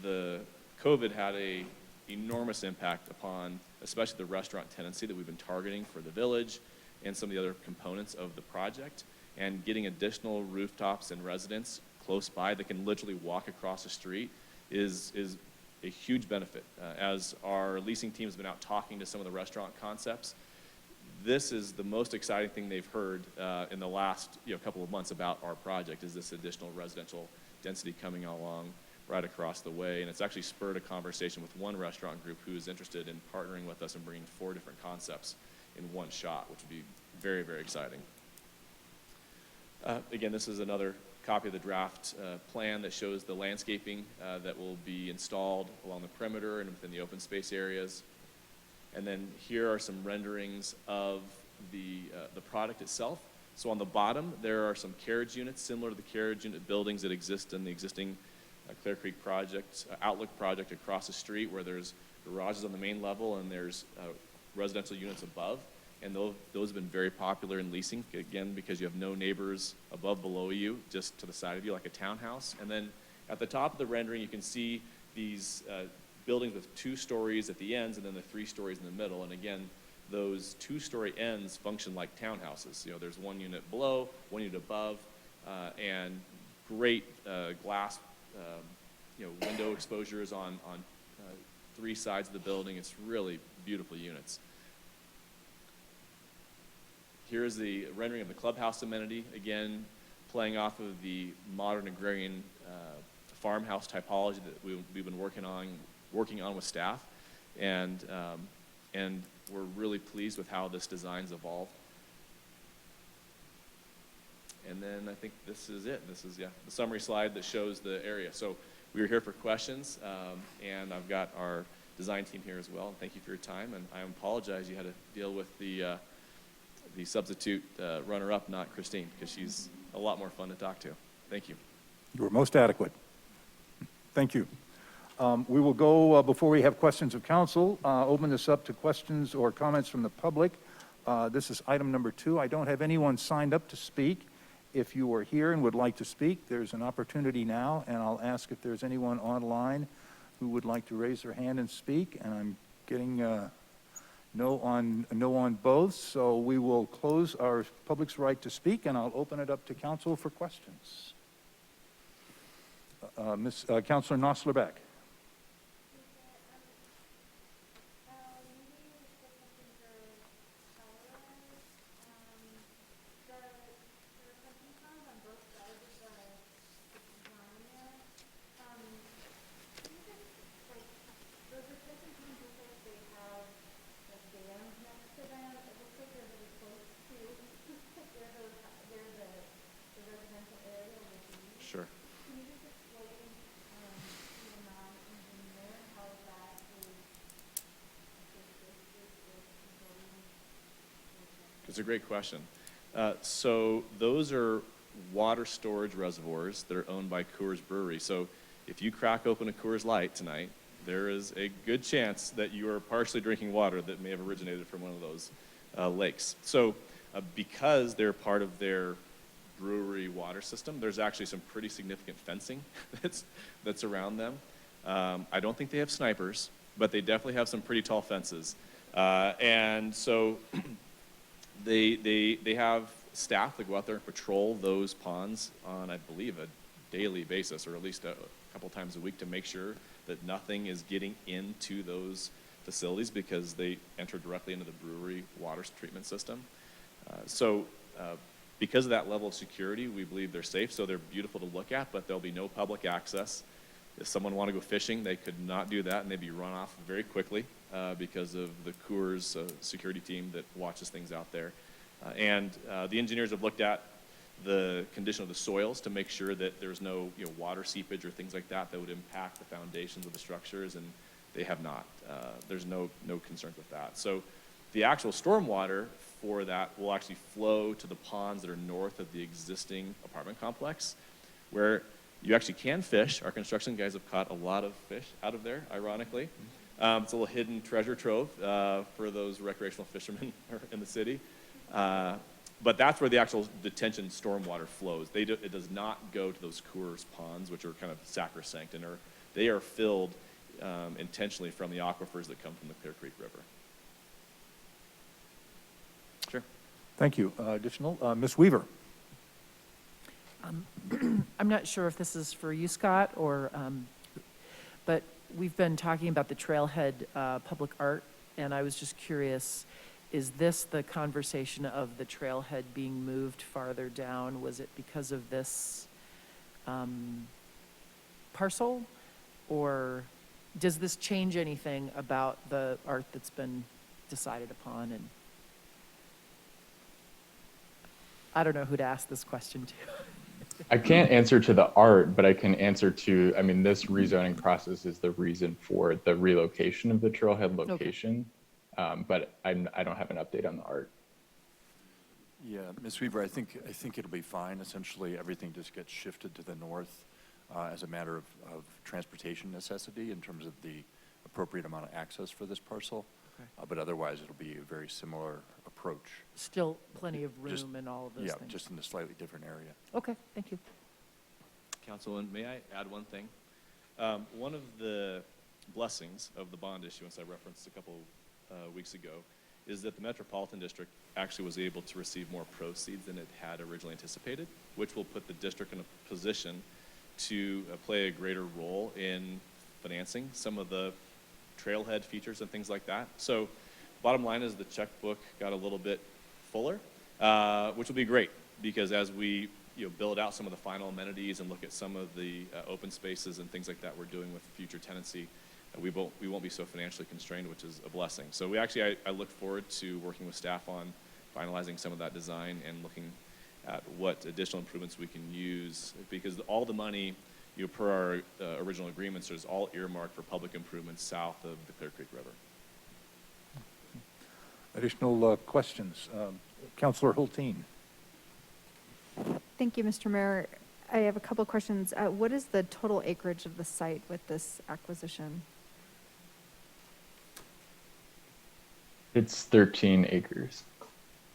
the COVID had a enormous impact upon especially the restaurant tenancy that we've been targeting for the village and some of the other components of the project, and getting additional rooftops and residents close by that can literally walk across the street is a huge benefit. As our leasing team has been out talking to some of the restaurant concepts, this is the most exciting thing they've heard in the last couple of months about our project, is this additional residential density coming along right across the way. And it's actually spurred a conversation with one restaurant group who is interested in partnering with us and bringing 4 different concepts in one shot, which would be very, very exciting. Again, this is another copy of the draft plan that shows the landscaping that will be installed along the perimeter and within the open space areas. And then here are some renderings of the product itself. So on the bottom, there are some carriage units similar to the carriage unit buildings that exist in the existing Clear Creek project, Outlook project across the street, where there's garages on the main level and there's residential units above. And those have been very popular in leasing, again, because you have no neighbors above, below you, just to the side of you, like a townhouse. And then at the top of the rendering, you can see these buildings with 2 stories at the ends and then the 3 stories in the middle. And again, those 2-story ends function like townhouses. There's 1 unit below, 1 unit above, and great glass, window exposures on 3 sides of the building. It's really beautiful units. Here's the rendering of the clubhouse amenity, again, playing off of the modern agrarian farmhouse typology that we've been working on working on with staff, and we're really pleased with how this design's evolved. And then I think this is it. This is, the summary slide that shows the area. So we are here for questions, and I've got our design team here as well. And thank you for your time. And I apologize you had to deal with the substitute runner-up, not Christine, because she's a lot more fun to talk to. Thank you.
You were most adequate. Thank you. We will go, before we have questions of council, open this up to questions or comments from the public. This is item number 2. I don't have anyone signed up to speak. If you are here and would like to speak, there's an opportunity now, and I'll ask if there's anyone online who would like to raise their hand and speak, and I'm getting no on both, so we will close our public's right to speak, and I'll open it up to council for questions. Councilor Nosler-Beck.
Sure. It's a great question. So those are water storage reservoirs that are owned by Coors Brewery. So if you crack open a Coors Light tonight, there is a good chance that you are partially drinking water that may have originated from one of those lakes. So because they're part of their brewery water system, there's actually some pretty significant fencing that's around them. I don't think they have snipers, but they definitely have some pretty tall fences. And so they have staff that go out there and patrol those ponds on, I believe, a daily basis, or at least a couple times a week, to make sure that nothing is getting into those facilities, because they enter directly into the brewery water treatment system. Because of that level of security, we believe they're safe. So they're beautiful to look at, but there'll be no public access. If someone wanted to go fishing, they could not do that, and they'd be run off very quickly because of the Coors security team that watches things out there. The engineers have looked at the condition of the soils to make sure that there's no water seepage or things like that that would impact the foundations of the structures, and they have not. There's no concerns with that. So the actual stormwater for that will actually flow to the ponds that are north of the existing apartment complex, where you actually can fish. Our construction guys have caught a lot of fish out of there, ironically. It's a little hidden treasure trove for those recreational fishermen in the city. But that's where the actual detention stormwater flows. It does not go to those Coors ponds, which are kind of sacrosanct, and they are filled intentionally from the aquifers that come from the Clear Creek River. Sure.
Thank you. Additional, Ms. Weaver.
I'm not sure if this is for you, Scott, or, but we've been talking about the trailhead public art, and I was just curious, is this the conversation of the trailhead being moved farther down? Was it because of this parcel, or does this change anything about the art that's been decided upon? And I don't know who to ask this question to.
I can't answer to the art, but I can answer to, I mean, this rezoning process is the reason for the relocation of the trailhead location. Okay. But I don't have an update on the art.
Yeah, Ms. Weaver, I think it'll be fine. Essentially, everything just gets shifted to the north as a matter of transportation necessity in terms of the appropriate amount of access for this parcel. Okay. But otherwise, it'll be a very similar approach.
Still plenty of room and all of those things.
Yeah, just in a slightly different area.
Okay, thank you.
Councilman, may I add one thing? One of the blessings of the bond issuance I referenced a couple weeks ago is that the Metropolitan District actually was able to receive more proceeds than it had originally anticipated, which will put the district in a position to play a greater role in financing some of the trailhead features and things like that. So bottom line is the checkbook got a little bit fuller, which will be great, because as we build out some of the final amenities and look at some of the open spaces and things like that we're doing with future tenancy, we won't be so financially constrained, which is a blessing. So we actually, I look forward to working with staff on finalizing some of that design and looking at what additional improvements we can use, because all the money, per our original agreements, is all earmarked for public improvements south of the Clear Creek River.
Additional questions? Councilor Hulteen.
Thank you, Mr. Mayor. I have a couple questions. What is the total acreage of the site with this acquisition?
It's 13 acres,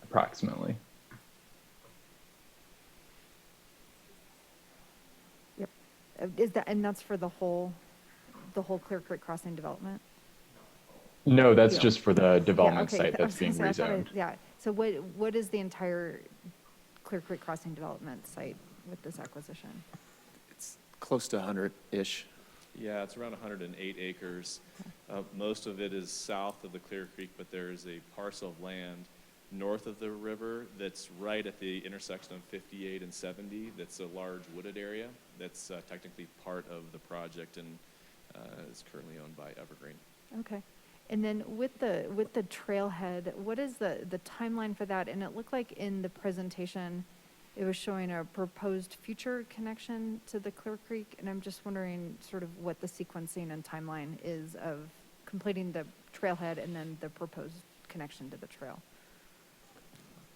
approximately.
Yep. And that's for the whole Clear Creek Crossing development?
No, that's
Yeah.
just for the development
Yeah, okay.
site that's being rezoned.
Yeah. So what is the entire Clear Creek Crossing development site with this acquisition?
It's close to 100-ish.
Yeah, it's around 108 acres. Most of it is south of the Clear Creek, but there's a parcel of land north of the river that's right at the intersection of 58 and 70. That's a large wooded area that's technically part of the project and is currently owned by Evergreen.
Okay. And then with the trailhead, what is the timeline for that? And it looked like in the presentation, it was showing a proposed future connection to the Clear Creek, and I'm just wondering sort of what the sequencing and timeline is of completing the trailhead and then the proposed connection to the trail.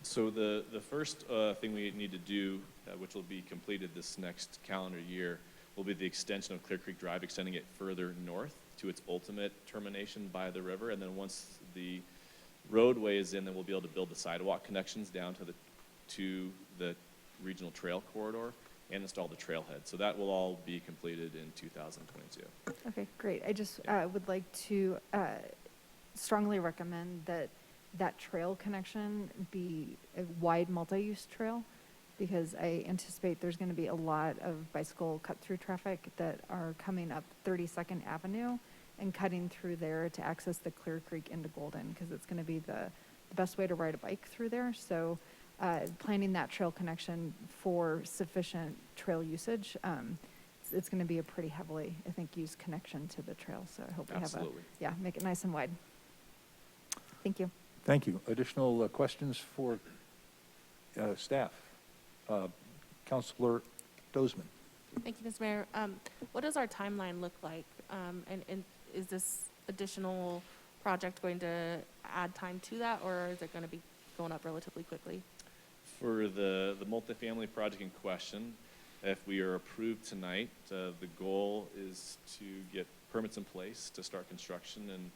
So the first thing we need to do, which will be completed this next calendar year, will be the extension of Clear Creek Drive, extending it further north to its ultimate termination by the river. And then once the roadway is in, then we'll be able to build the sidewalk connections down to the regional trail corridor and install the trailhead. So that will all be completed in 2022.
Okay, great. I just would like to strongly recommend that trail connection be a wide multi-use trail, because I anticipate there's going to be a lot of bicycle cut-through traffic that are coming up 32nd Avenue and cutting through there to access the Clear Creek into Golden, because it's going to be the best way to ride a bike through there. So planning that trail connection for sufficient trail usage, it's going to be a pretty heavily, I think, used connection to the trail. So I hope we have make it nice and wide. Thank you.
Thank you. Additional questions for staff? Councilor Dozeman.
Thank you, Mr. Mayor. What does our timeline look like? And is this additional project going to add time to that, or is it going to be going up relatively quickly?
For the multifamily project in question, if we are approved tonight, the goal is to get permits in place to start construction in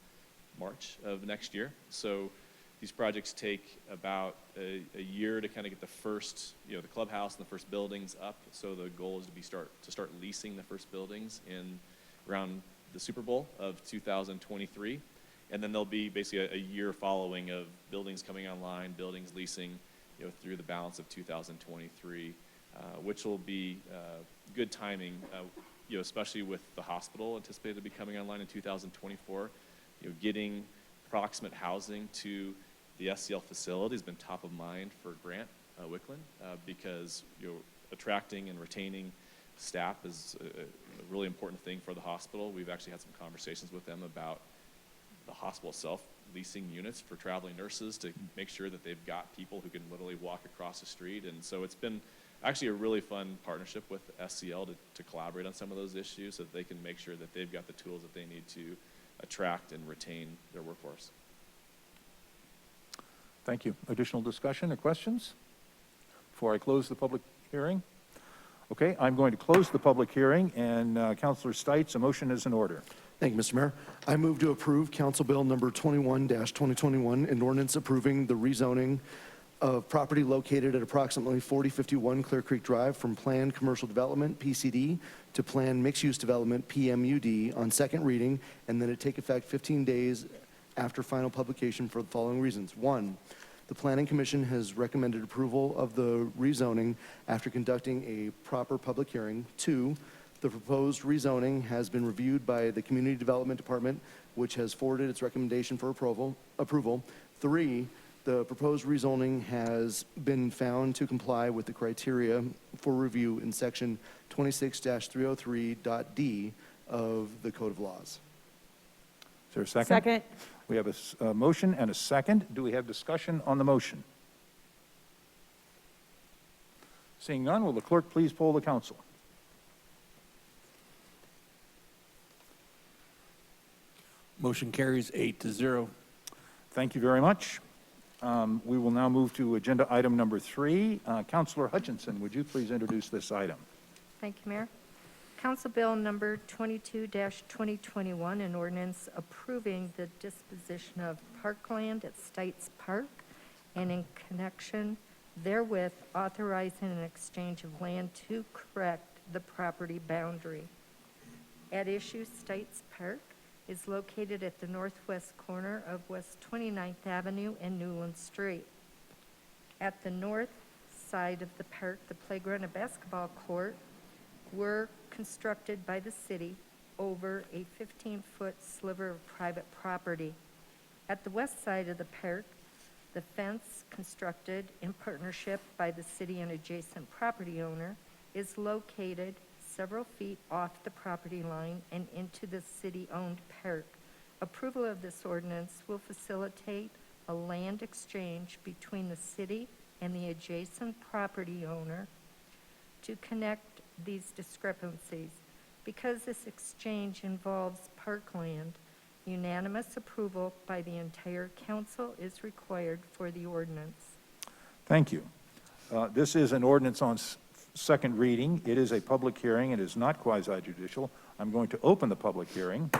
March of next year. So these projects take about a year to kind of get the first, the clubhouse and the first buildings up. So the goal is to start leasing the first buildings in around the Super Bowl of 2023. And then there'll be basically a year following of buildings coming online, buildings leasing, through the balance of 2023, which will be good timing, especially with the hospital anticipated to be coming online in 2024. Getting proximate housing to the SCL facility has been top of mind for Grant Wickland, because attracting and retaining staff is a really important thing for the hospital. We've actually had some conversations with them about the hospital itself leasing units for traveling nurses to make sure that they've got people who can literally walk across the street. And so it's been actually a really fun partnership with SCL to collaborate on some of those issues so that they can make sure that they've got the tools that they need to attract and retain their workforce.
Thank you. Additional discussion or questions before I close the public hearing? Okay, I'm going to close the public hearing, and Councilor Stites, a motion is in order.
Thank you, Mr. Mayor. I move to approve Council Bill number 21-2021, an ordinance approving the rezoning of property located at approximately 4051 Clear Creek Drive from planned commercial development, PCD, to planned mixed-use development, PMUD, on second reading, and then it take effect 15 days after final publication for the following reasons. 1, the Planning Commission has recommended approval of the rezoning after conducting a proper public hearing. 2, the proposed rezoning has been reviewed by the Community Development Department, which has forwarded its recommendation for approval. 3, the proposed rezoning has been found to comply with the criteria for review in section 26-303.d of the Code of Laws.
there a second?
Second.
We have a motion and a second. Do we have discussion on the motion? Seeing none, will the clerk please poll the council?
Motion carries 8-0.
Thank you very much. We will now move to agenda item number 3. Councilor Hutchinson, would you please introduce this item?
Thank you, Mayor. Council Bill Number 22-2021, an ordinance approving the disposition of parkland at Stites Park and in connection therewith authorizing an exchange of land to correct the property boundary. At issue, Stites Park is located at the northwest corner of West 29th Avenue and Newland Street. At the north side of the park, the playground and basketball court were constructed by the city over a 15-foot sliver of private property. At the west side of the park, the fence constructed in partnership by the city and adjacent property owner is located several feet off the property line and into the city-owned park. Approval of this ordinance will facilitate a land exchange between the city and the adjacent property owner to connect these discrepancies. Because this exchange involves parkland, unanimous approval by the entire council is required for the ordinance.
Thank you. This is an ordinance on second reading. It is a public hearing. It is not quasi-judicial. I'm going to open the public hearing.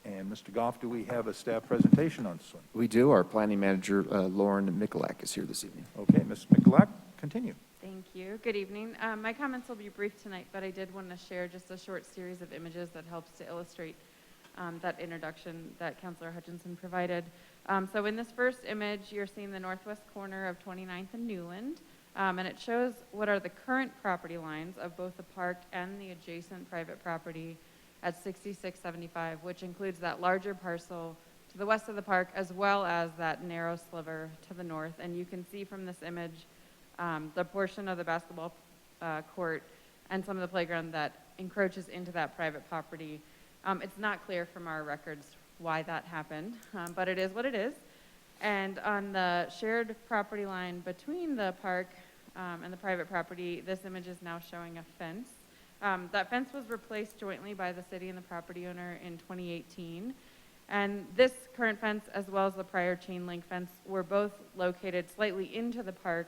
And Mr. Goff, do we have a staff presentation on this one?
We do. Our planning manager, Lauren Mikulak, is here this evening.
Okay, Ms. Mikulak, continue.
Thank you. Good evening. My comments will be brief tonight, but I did want to share just a short series of images that helps to illustrate that introduction that Councilor Hutchinson provided. So in this first image, you're seeing the northwest corner of 29th and Newland, and it shows what are the current property lines of both the park and the adjacent private property at 6675, which includes that larger parcel to the west of the park, as well as that narrow sliver to the north. And you can see from this image the portion of the basketball court and some of the playground that encroaches into that private property. It's not clear from our records why that happened, but it is what it is. And on the shared property line between the park and the private property, this image is now showing a fence. That fence was replaced jointly by the city and the property owner in 2018. And this current fence, as well as the prior chain link fence, were both located slightly into the park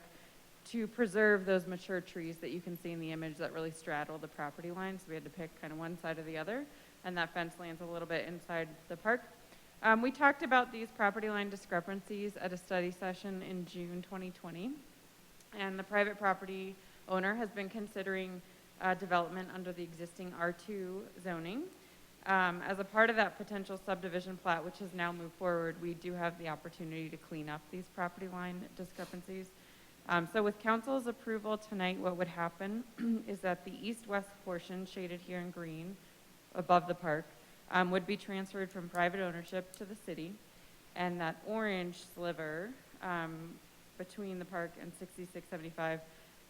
to preserve those mature trees that you can see in the image that really straddle the property line. So we had to pick kind of one side or the other, and that fence lands a little bit inside the park. We talked about these property line discrepancies at a study session in June 2020, and the private property owner has been considering development under the existing R2 zoning. As a part of that potential subdivision plat, which has now moved forward, we do have the opportunity to clean up these property line discrepancies. So with council's approval tonight, what would happen is that the east-west portion shaded here in green above the park would be transferred from private ownership to the city, and that orange sliver between the park and 6675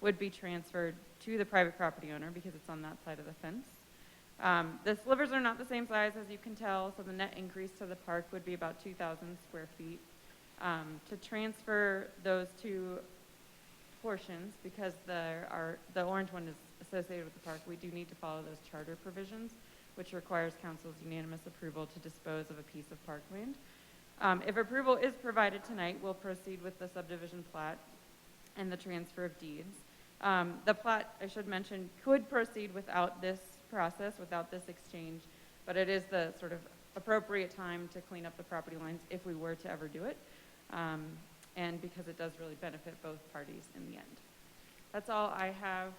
would be transferred to the private property owner because it's on that side of the fence. The slivers are not the same size, as you can tell, so the net increase to the park would be about 2,000 square feet. To transfer those two portions, because the orange one is associated with the park, we do need to follow those charter provisions, which requires council's unanimous approval to dispose of a piece of parkland. If approval is provided tonight, we'll proceed with the subdivision plat and the transfer of deeds. The plat, I should mention, could proceed without this process, without this exchange, but it is the sort of appropriate time to clean up the property lines if we were to ever do it, and because it does really benefit both parties in the end. That's all I have.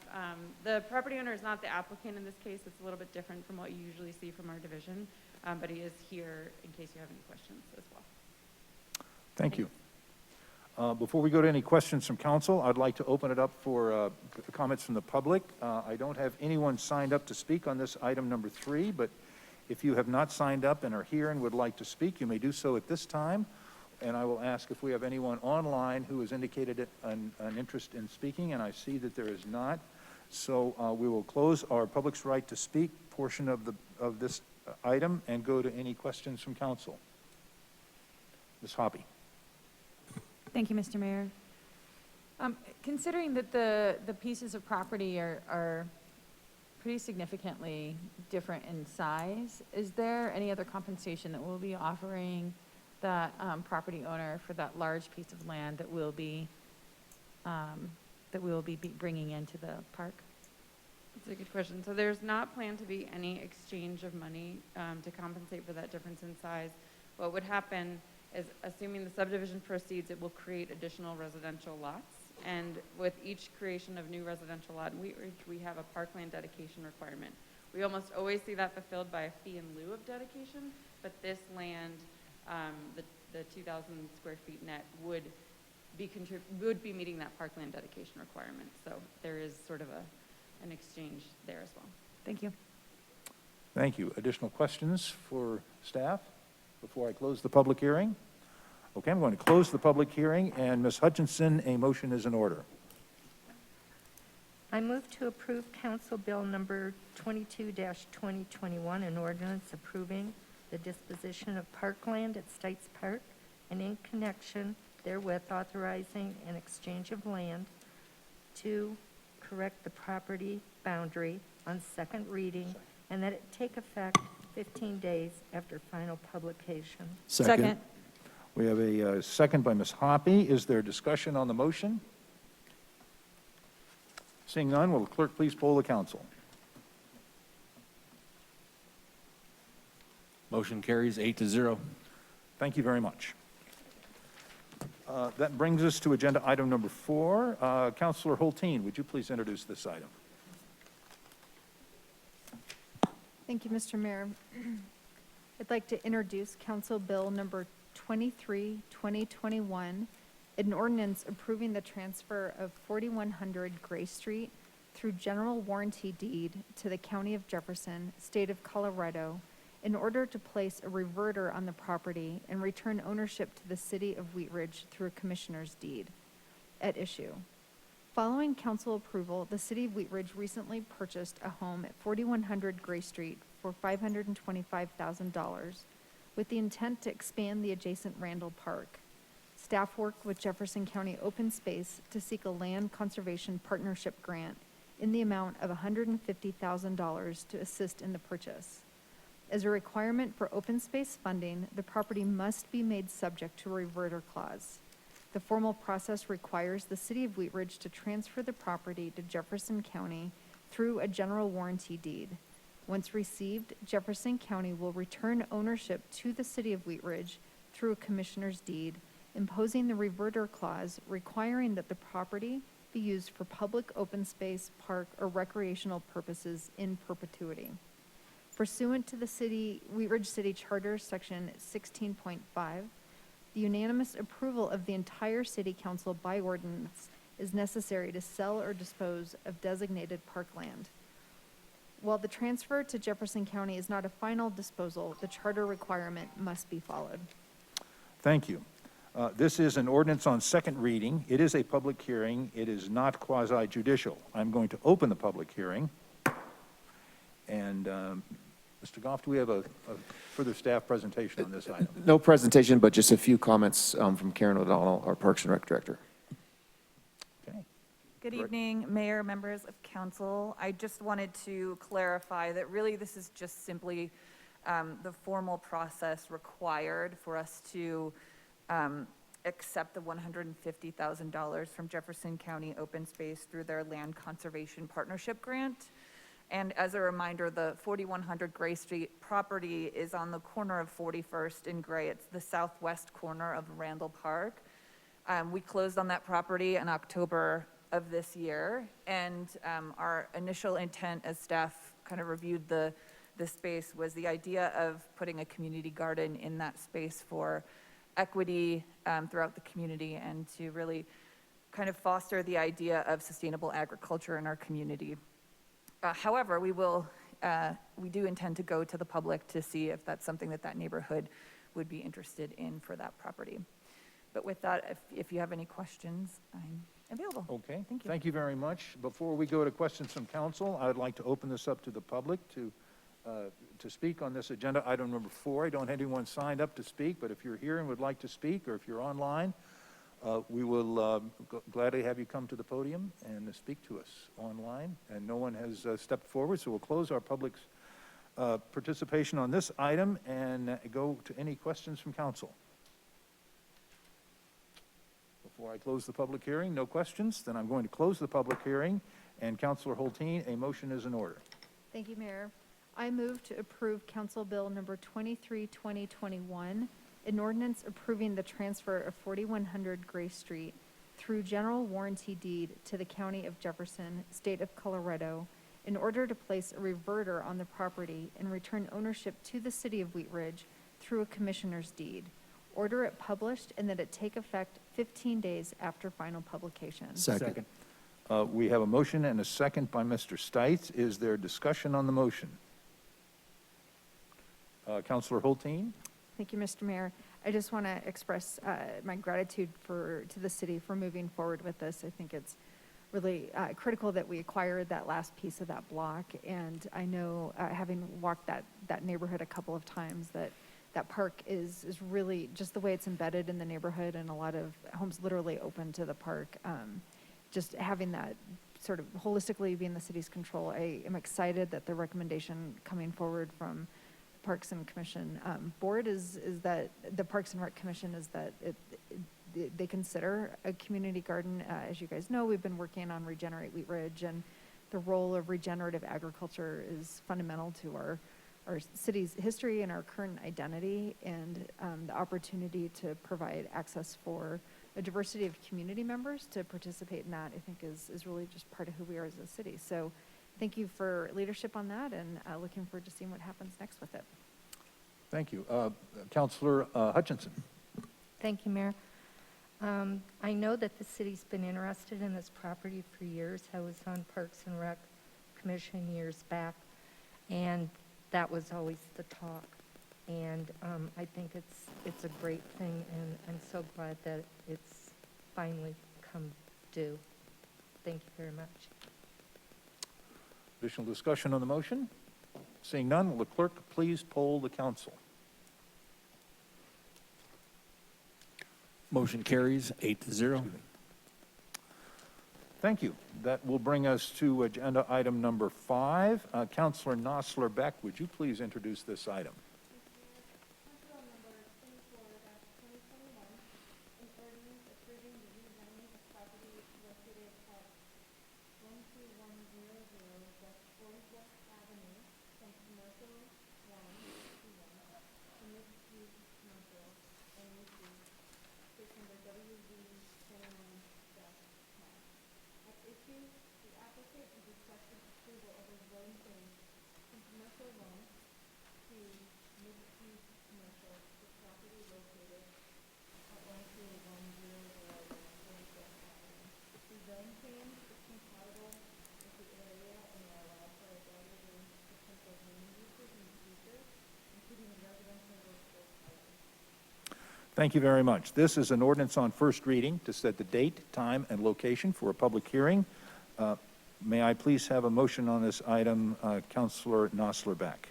The property owner is not the applicant in this case. It's a little bit different from what you usually see from our division, but he is here in case you have any questions as well.
Thank you. Before we go to any questions from council, I'd like to open it up for comments from the public. I don't have anyone signed up to speak on this item number 3, but if you have not signed up and are here and would like to speak, you may do so at this time. And I will ask if we have anyone online who has indicated an interest in speaking, and I see that there is not. So we will close our public's right to speak portion of this item and go to any questions from council. Ms. Hoppy.
Thank you, Mr. Mayor. Considering that the pieces of property are pretty significantly different in size, is there any other compensation that we'll be offering that property owner for that large piece of land that we'll be bringing into the park?
That's a good question. So there's not planned to be any exchange of money to compensate for that difference in size. What would happen is, assuming the subdivision proceeds, it will create additional residential lots. And with each creation of new residential lot in Wheatridge, we have a parkland dedication requirement. We almost always see that fulfilled by a fee in lieu of dedication, but this land, the 2,000 square feet net, would be meeting that parkland dedication requirement. So there is sort of an exchange there as well.
Thank you.
Thank you. Additional questions for staff before I close the public hearing? Okay, I'm going to close the public hearing, and Ms. Hutchinson, a motion is in order.
I move to approve Council Bill number 22-2021, an ordinance approving the disposition of parkland at Stites Park and in connection therewith authorizing an exchange of land to correct the property boundary on second reading and that it take effect 15 days after final publication.
Second.
We have a second by Ms. Hoppy. Is there discussion on the motion? Seeing none, will the clerk please poll the council?
Motion carries 8-0.
Thank you very much. That brings us to agenda item number 4. Councilor Hulteen, would you please introduce this item?
Thank you, Mr. Mayor. I'd like to introduce Council Bill number 23-2021, an ordinance approving the transfer of 4100 Gray Street through general warranty deed to the County of Jefferson, State of Colorado, in order to place a reverter on the property and return ownership to the City of Wheatridge through a commissioner's deed at issue. Following council approval, the City of Wheatridge recently purchased a home at 4100 Gray Street for $525,000 with the intent to expand the adjacent Randall Park. Staff worked with Jefferson County Open Space to seek a land conservation partnership grant in the amount of $150,000 to assist in the purchase. As a requirement for open space funding, the property must be made subject to a reverter clause. The formal process requires the City of Wheatridge to transfer the property to Jefferson County through a general warranty deed. Once received, Jefferson County will return ownership to the City of Wheatridge through a commissioner's deed, imposing the reverter clause requiring that the property be used for public open space, park, or recreational purposes in perpetuity. Pursuant to the Wheatridge City Charter, Section 16.5, the unanimous approval of the entire City Council by ordinance is necessary to sell or dispose of designated parkland. While the transfer to Jefferson County is not a final disposal, the charter requirement must be followed.
Thank you. This is an ordinance on second reading. It is a public hearing. It is not quasi-judicial. I'm going to open the public hearing. And Mr. Goff, do we have a further staff presentation on this item?
No presentation, but just a few comments from Karen O'Donnell, our Parks and Rec Director.
Good evening, Mayor, members of council. I just wanted to clarify that really this is just simply the formal process required for us to accept the $150,000 from Jefferson County Open Space through their Land Conservation Partnership Grant. And as a reminder, the 4100 Gray Street property is on the corner of 41st and Gray. It's the southwest corner of Randall Park. We closed on that property in October of this year, and our initial intent as staff kind of reviewed the space was the idea of putting a community garden in that space for equity throughout the community and to really kind of foster the idea of sustainable agriculture in our community. However, we do intend to go to the public to see if that's something that neighborhood would be interested in for that property. But with that, if you have any questions, I'm available.
Okay.
Thank you.
Thank you very much. Before we go to questions from council, I would like to open this up to the public to to speak on this agenda item number 4. I don't have anyone signed up to speak, but if you're here and would like to speak, or if you're online, we will gladly have you come to the podium and speak to us online. And no one has stepped forward, so we'll close our public's participation on this item and go to any questions from council. Before I close the public hearing, no questions, then I'm going to close the public hearing. And Councilor Hulteen, a motion is in order.
Thank you, Mayor. I move to approve Council Bill number 23, 2021, an ordinance approving the transfer of 4100 Gray Street through general warranty deed to the County of Jefferson, State of Colorado, in order to place a reverter on the property and return ownership to the City of Wheatridge through a commissioner's deed. Order it published and that it take effect 15 days after final publication.
Second.
We have a motion and a second by Mr. Stites. Is there discussion on the motion? Councilor Hulteen?
Thank you, Mr. Mayor. I just want to express my gratitude to the city for moving forward with this. I think it's really critical that we acquired that last piece of that block. And I know, having walked that neighborhood a couple of times, that park is really just the way it's embedded in the neighborhood, and a lot of homes literally open to the park. Just having that sort of holistically be in the city's control, I am excited that the recommendation coming forward from Parks and Commission board is that the Parks and Rec Commission is that they consider a community garden. As you guys know, we've been working on Regenerate Wheatridge, and the role of regenerative agriculture is fundamental to our city's history and our current identity, and the opportunity to provide access for a diversity of community members to participate in that, I think is really just part of who we are as a city. So thank you for leadership on that, and looking forward to seeing what happens next with it.
Thank you. Councilor Hutchinson.
Thank you, Mayor. I know that the city's been interested in this property for years. I was on Parks and Rec Commission years back, and that was always the talk. And I think it's a great thing, and I'm so glad that it's finally come due. Thank you very much.
Additional discussion on the motion? Seeing none, will the clerk please poll the council?
Motion carries 8-0.
Thank you. That will bring us to agenda item number 5. Councilor Nosler-Beck, would you please introduce this item? Thank you very much. This is an ordinance on first reading to set the date, time, and location for a public hearing. May I please have a motion on this item, Councilor Nosler-Beck?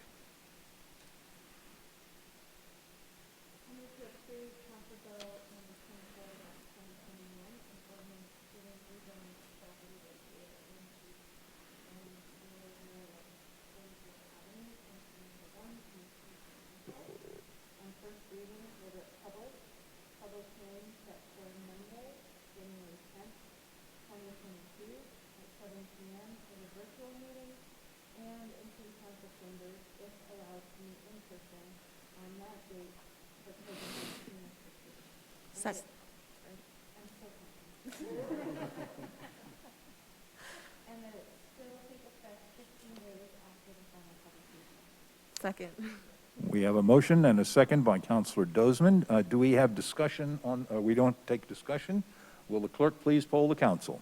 Second.
We have a motion and a second by Councilor Dozman. Do we have discussion on, we don't take discussion? Will the clerk please poll the council?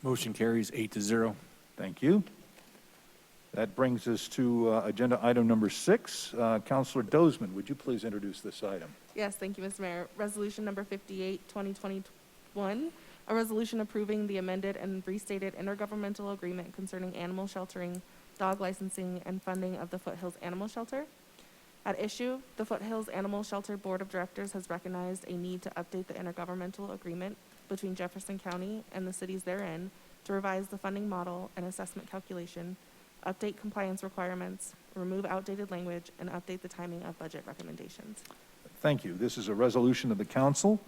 Motion carries 8-0.
Thank you. That brings us to agenda item number 6. Councilor Dozman, would you please introduce this item?
Yes, thank you, Mr. Mayor. Resolution number 58, 2021, a resolution approving the amended and restated intergovernmental agreement concerning animal sheltering, dog licensing, and funding of the Foothills Animal Shelter. At issue, the Foothills Animal Shelter Board of Directors has recognized a need to update the intergovernmental agreement between Jefferson County and the cities therein to revise the funding model and assessment calculation, update compliance requirements, remove outdated language, and update the timing of budget recommendations.
Thank you. This is a resolution of the council.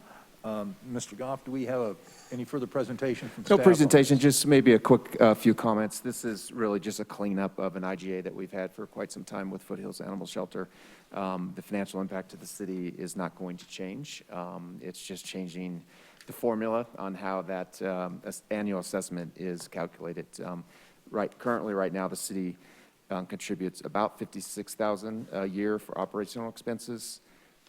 Mr. Goff, do we have any further presentation from staff?
No presentation, just maybe a quick few comments. This is really just a cleanup of an IGA that we've had for quite some time with Foothills Animal Shelter. The financial impact to the city is not going to change. It's just changing the formula on how that annual assessment is calculated. Currently, right now, the city contributes about $56,000 a year for operational expenses.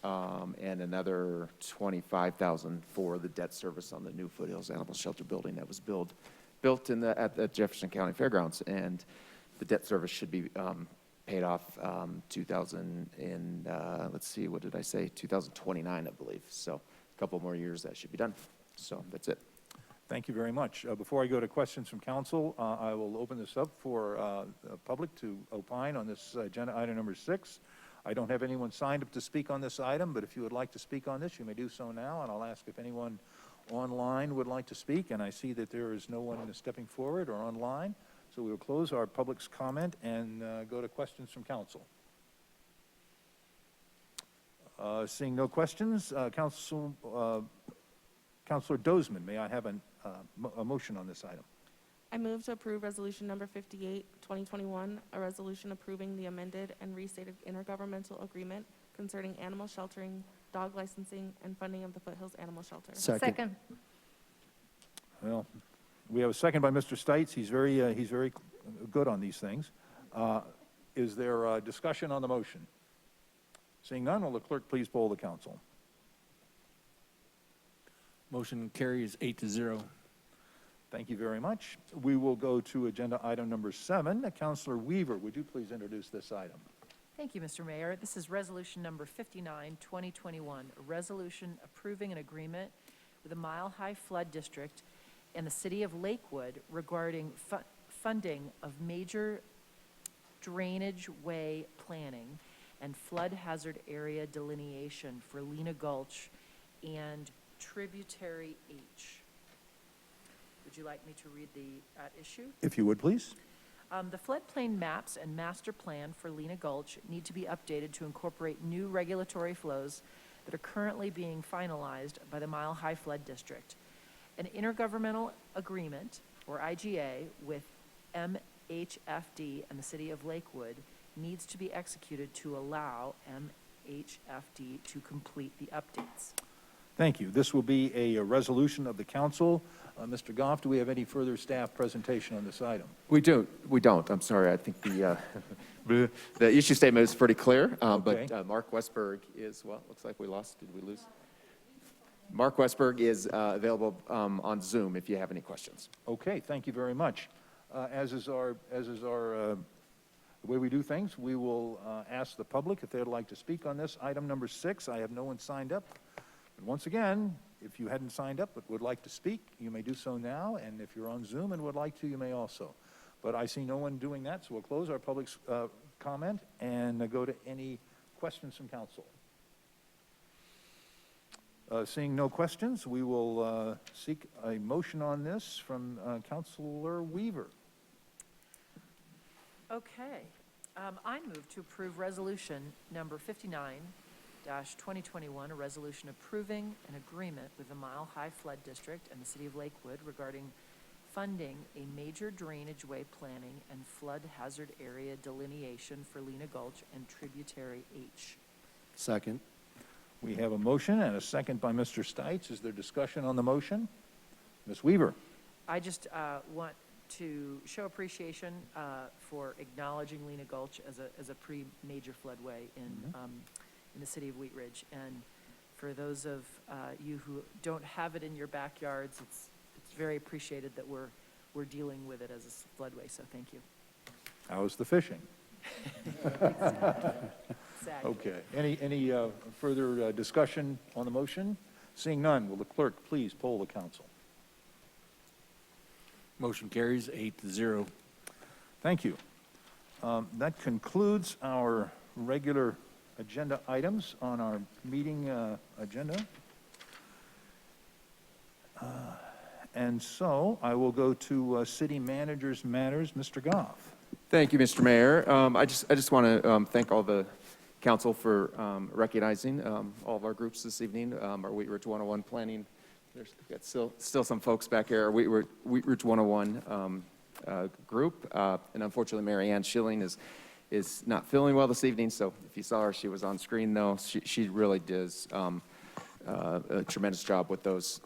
And another $25,000 for the debt service on the new Foothills Animal Shelter building that was built at the Jefferson County Fairgrounds, and the debt service should be paid off 2029, I believe. So a couple more years that should be done. So that's it.
Thank you very much. Before I go to questions from council, I will open this up for the public to opine on this agenda item number 6. I don't have anyone signed up to speak on this item, but if you would like to speak on this, you may do so now, and I'll ask if anyone online would like to speak, and I see that there is no one stepping forward or online, so we will close our public's comment and go to questions from council. Seeing no questions, Councilor Dozeman, may I have a motion on this item?
I move to approve resolution number 58, 2021, a resolution approving the amended and restated intergovernmental agreement concerning animal sheltering, dog licensing, and funding of the Foothills Animal Shelter.
Second.
Well, we have a second by Mr. Stites. He's very good on these things. Is there discussion on the motion? Seeing none, will the clerk please poll the council?
Motion carries 8-0.
Thank you very much. We will go to agenda item number 7. Councilor Weaver, would you please introduce this item?
Thank you, Mr. Mayor. This is resolution number 59, 2021, a resolution approving an agreement with the Mile High Flood District and the City of Lakewood regarding funding of major drainage way planning and flood hazard area delineation for Lena Gulch and Tributary H. Would you like me to read the issue?
If you would, please.
The floodplain maps and master plan for Lena Gulch need to be updated to incorporate new regulatory flows that are currently being finalized by the Mile High Flood District. An intergovernmental agreement, or IGA, with MHFD and the City of Lakewood needs to be executed to allow MHFD to complete the updates.
Thank you. This will be a resolution of the council. Mr. Goff, do we have any further staff presentation on this item?
We don't. I'm sorry. I think the issue statement is pretty clear,
Okay.
but Mark Westberg is, well, looks like we lost. Did we lose? Mark Westberg is available on Zoom if you have any questions.
Okay, thank you very much. As is our the way we do things, we will ask the public if they'd like to speak on this item number 6. I have no one signed up. But once again, if you hadn't signed up but would like to speak, you may do so now, and if you're on Zoom and would like to, you may also. But I see no one doing that, so we'll close our public's comment and go to any questions from council. Seeing no questions, we will seek a motion on this from Councilor Weaver.
Okay. I move to approve resolution number 59-2021, a resolution approving an agreement with the Mile High Flood District and the City of Lakewood regarding funding a major drainage way planning and flood hazard area delineation for Lena Gulch and Tributary H.
Second.
We have a motion and a second by Mr. Stites. Is there discussion on the motion? Ms. Weaver.
I just want to show appreciation for acknowledging Lena Gulch as a pre-major floodway in the city of Wheatridge. And for those of you who don't have it in your backyards, it's very appreciated that we're dealing with it as a floodway. So thank you.
How's the fishing?
Exactly.
Okay. Any further discussion on the motion? Seeing none, will the clerk please poll the council?
Motion carries 8-0.
Thank you. That concludes our regular agenda items on our meeting agenda. And so I will go to City Manager's Matters. Mr. Goff.
Thank you, Mr. Mayor. I just want to thank all the council for recognizing all of our groups this evening. Our Wheatridge 101 planning. There's got still some folks back here. Our Wheatridge 101 group, and unfortunately, Mary Ann Schilling is not feeling well this evening. So if you saw her, she was on screen though. She really does a tremendous job with those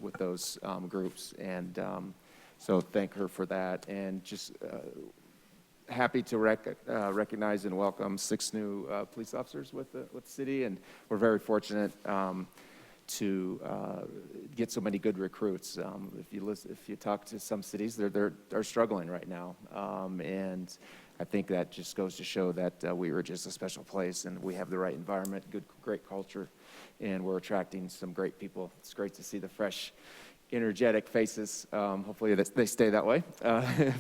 groups, and so thank her for that. And just happy to recognize and welcome 6 new police officers with the city, and we're very fortunate to get so many good recruits. If you talk to some cities, they're struggling right now, and I think that just goes to show that Wheatridge is a special place, and we have the right environment, great culture, and we're attracting some great people. It's great to see the fresh, energetic faces. Hopefully they stay that way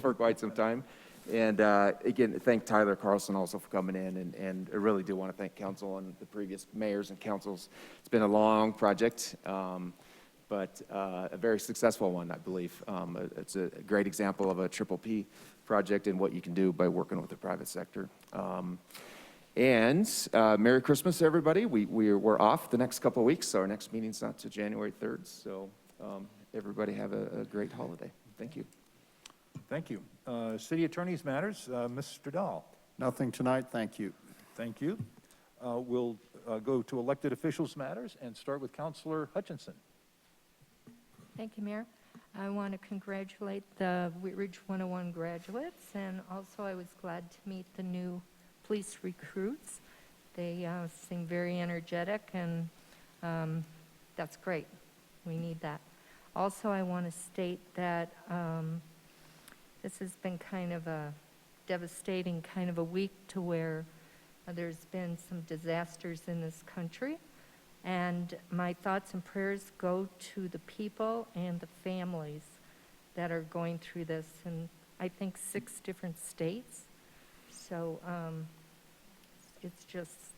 for quite some time. And again, thank Tyler Carlson also for coming in, and I really do want to thank council and the previous mayors and councils. It's been a long project, but a very successful one, I believe. It's a great example of a triple P project and what you can do by working with the private sector. And Merry Christmas, everybody. We're off the next couple of weeks, so our next meeting's not till January 3rd. So everybody have a great holiday. Thank you.
Thank you. City Attorney's Matters, Mr. Dahl.
Nothing tonight, thank you.
Thank you. We'll go to Elected Officials Matters and start with Councilor Hutchinson.
Thank you, Mayor. I want to congratulate the Wheatridge 101 graduates, and also I was glad to meet the new police recruits. They seem very energetic, and that's great. We need that. Also, I want to state that this has been kind of a devastating kind of a week to where there's been some disasters in this country. And my thoughts and prayers go to the people and the families that are going through this in, I think, 6 different states. So it's just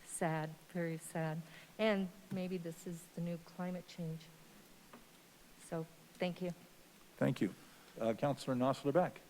sad, very sad. And maybe this is the new climate change. So thank you.
Thank you. Councilor Nosler-Beck.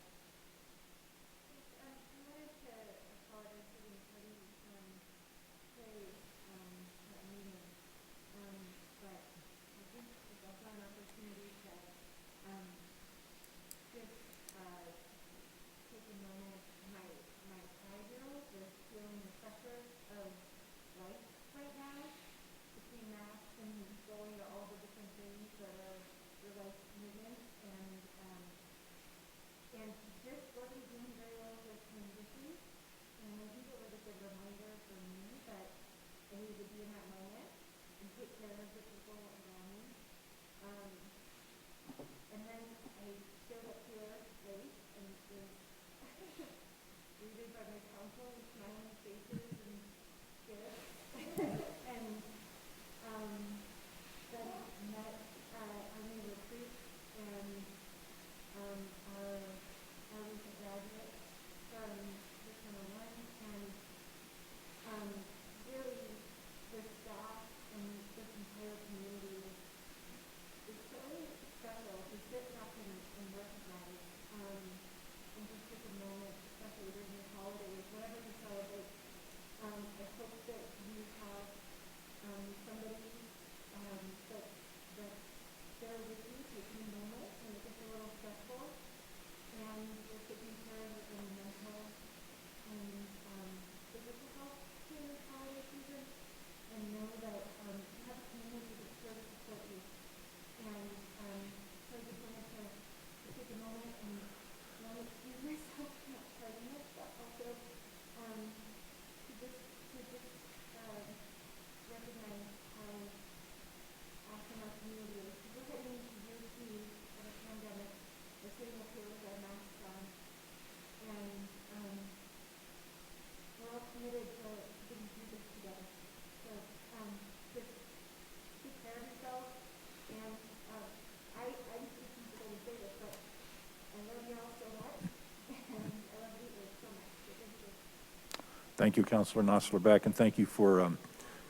Thank you, Councilor Nosler Beck, and thank you for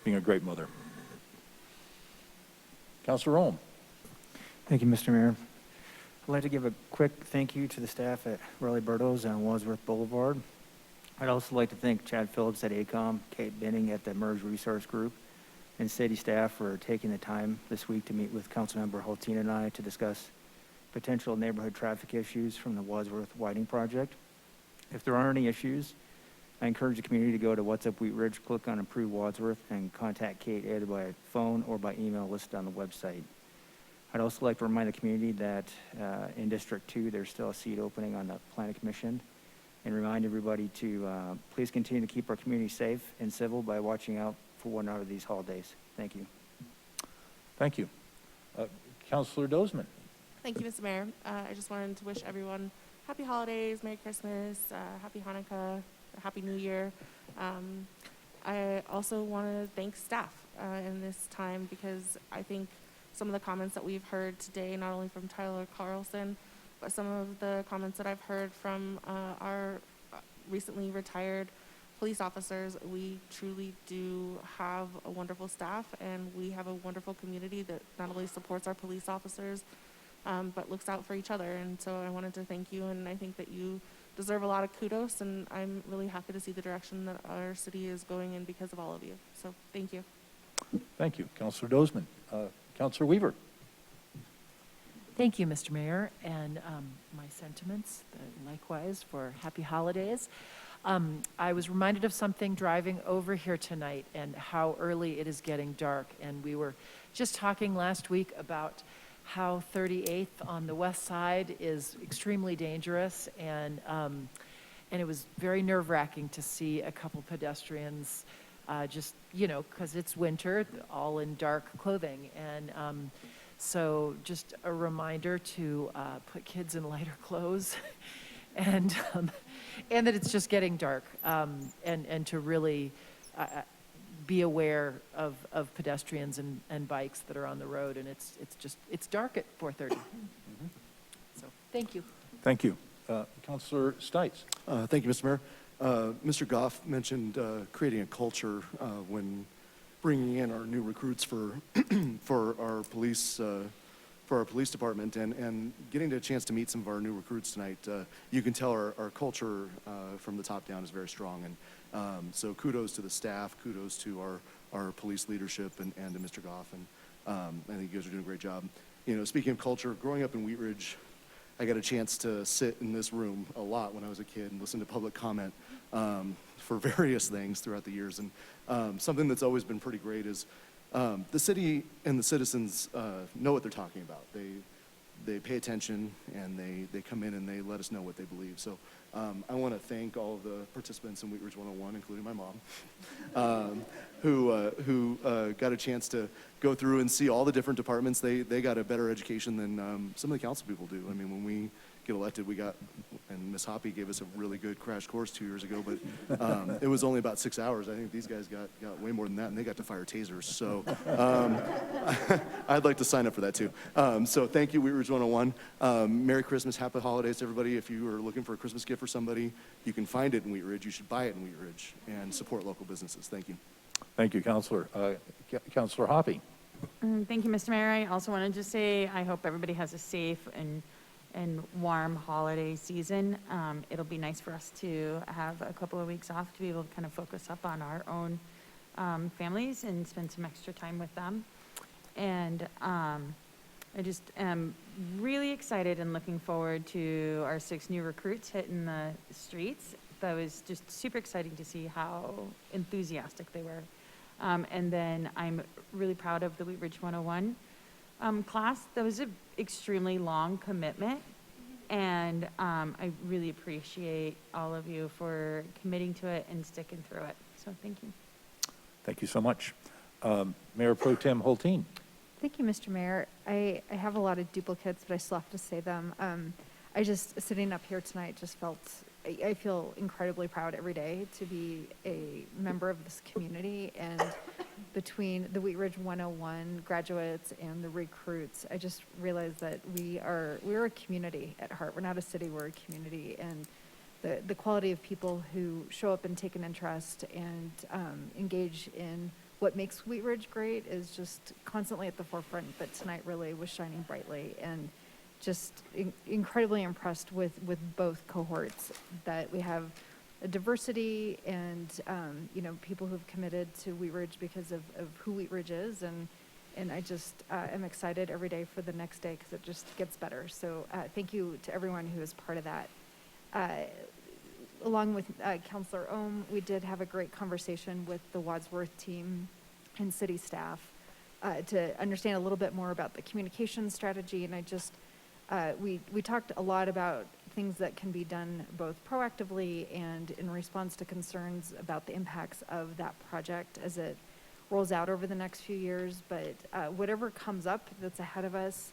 being a great mother. Councilor Ohm.
Thank you, Mr. Mayor. I'd like to give a quick thank you to the staff at Raleigh Bertos on Wadsworth Boulevard. I'd also like to thank Chad Phillips at ACOM, Kate Benning at the MERS Resource Group, and city staff for taking the time this week to meet with Councilmember Hulteen and I to discuss potential neighborhood traffic issues from the Wadsworth Widening Project. If there are any issues, I encourage the community to go to What's Up Wheatridge, click on Improve Wadsworth, and contact Kate either by phone or by email listed on the website. I'd also like to remind the community that in District 2, there's still a seat opening on the Planning Commission, and remind everybody to please continue to keep our community safe and civil by watching out for one another these holidays. Thank you.
Thank you. Councilor Dozeman.
Thank you, Mr. Mayor. I just wanted to wish everyone happy holidays, Merry Christmas, Happy Hanukkah, Happy New Year. I also want to thank staff in this time, because I think some of the comments that we've heard today, not only from Tyler Carlson, but some of the comments that I've heard from our recently retired police officers, we truly do have a wonderful staff, and we have a wonderful community that not only supports our police officers, but looks out for each other. And so I wanted to thank you, and I think that you deserve a lot of kudos, and I'm really happy to see the direction that our city is going in because of all of you. So thank you.
Thank you. Councilor Dozeman. Councilor Weaver.
Thank you, Mr. Mayor, and my sentiments, likewise, for happy holidays. I was reminded of something driving over here tonight and how early it is getting dark. And we were just talking last week about how 38th on the west side is extremely dangerous, and it was very nerve-wracking to see a couple pedestrians just, you know, because it's winter, all in dark clothing. And so just a reminder to put kids in lighter clothes and that it's just getting dark, and to really be aware of pedestrians and bikes that are on the road. And it's dark at 4:30. So thank you.
Thank you. Councilor Stites.
Thank you, Mr. Mayor. Mr. Goff mentioned creating a culture when bringing in our new recruits for our police department, and getting a chance to meet some of our new recruits tonight. You can tell our culture from the top down is very strong, and so kudos to the staff, kudos to our police leadership, and to Mr. Goff, and I think you guys are doing a great job. You know, speaking of culture, growing up in Wheatridge, I got a chance to sit in this room a lot when I was a kid and listen to public comment for various things throughout the years. And something that's always been pretty great is the city and the citizens know what they're talking about. They pay attention, and they come in and they let us know what they believe. So I want to thank all of the participants in Wheatridge 101, including my mom, who got a chance to go through and see all the different departments. They got a better education than some of the council people do. I mean, when we get elected, and Ms. Hoppy gave us a really good crash course 2 years ago, but it was only about 6 hours. I think these guys got way more than that, and they got to fire tasers. So I'd like to sign up for that too. So thank you, Wheatridge 101. Merry Christmas, happy holidays to everybody. If you are looking for a Christmas gift for somebody, you can find it in Wheatridge. You should buy it in Wheatridge and support local businesses. Thank you.
Thank you, Councilor. Councilor Hoppy.
Thank you, Mr. Mayor. I also wanted to say I hope everybody has a safe and warm holiday season. It'll be nice for us to have a couple of weeks off to be able to kind of focus up on our own families and spend some extra time with them. And I just am really excited and looking forward to our 6 new recruits hitting the streets. That was just super exciting to see how enthusiastic they were. And then I'm really proud of the Wheatridge 101 class. That was an extremely long commitment, and I really appreciate all of you for committing to it and sticking through it. So thank you.
Thank you so much. Mayor Pro Tem Hulteen.
Thank you, Mr. Mayor. I have a lot of duplicates, but I still have to say them. I just, sitting up here tonight, just I feel incredibly proud every day to be a member of this community, and between the Wheatridge 101 graduates and the recruits, I just realized that we're a community at heart. We're not a city, we're a community, and the quality of people who show up and take an interest and engage in what makes Wheatridge great is just constantly at the forefront, but tonight really was shining brightly, and just incredibly impressed with both cohorts, that we have a diversity and, you know, people who've committed to Wheatridge because of who Wheatridge is, and I just am excited every day for the next day because it just gets better. So thank you to everyone who is part of that. Along with Councilor Ohm, we did have a great conversation with the Wadsworth team and city staff to understand a little bit more about the communication strategy. And I just, we talked a lot about things that can be done both proactively and in response to concerns about the impacts of that project as it rolls out over the next few years. But whatever comes up that's ahead of us,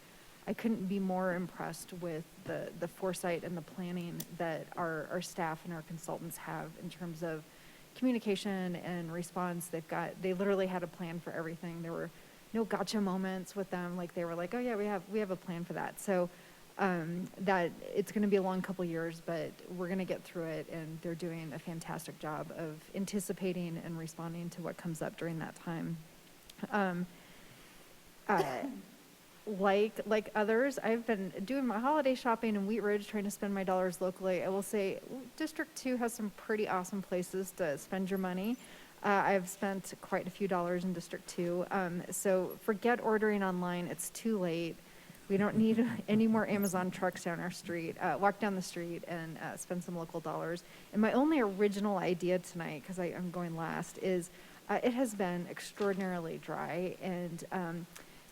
I couldn't be more impressed with the foresight and the planning that our staff and our consultants have in terms of communication and response. They literally had a plan for everything. There were no gotcha moments with them. Like, they were like, oh yeah, we have a plan for that. So that it's going to be a long couple years, but we're going to get through it, and they're doing a fantastic job of anticipating and responding to what comes up during that time. Like others, I've been doing my holiday shopping in Wheatridge, trying to spend my dollars locally. I will say District 2 has some pretty awesome places to spend your money. I've spent quite a few dollars in District 2. So forget ordering online. It's too late. We don't need any more Amazon trucks down our street. Walk down the street and spend some local dollars. And my only original idea tonight, because I'm going last, is it has been extraordinarily dry, and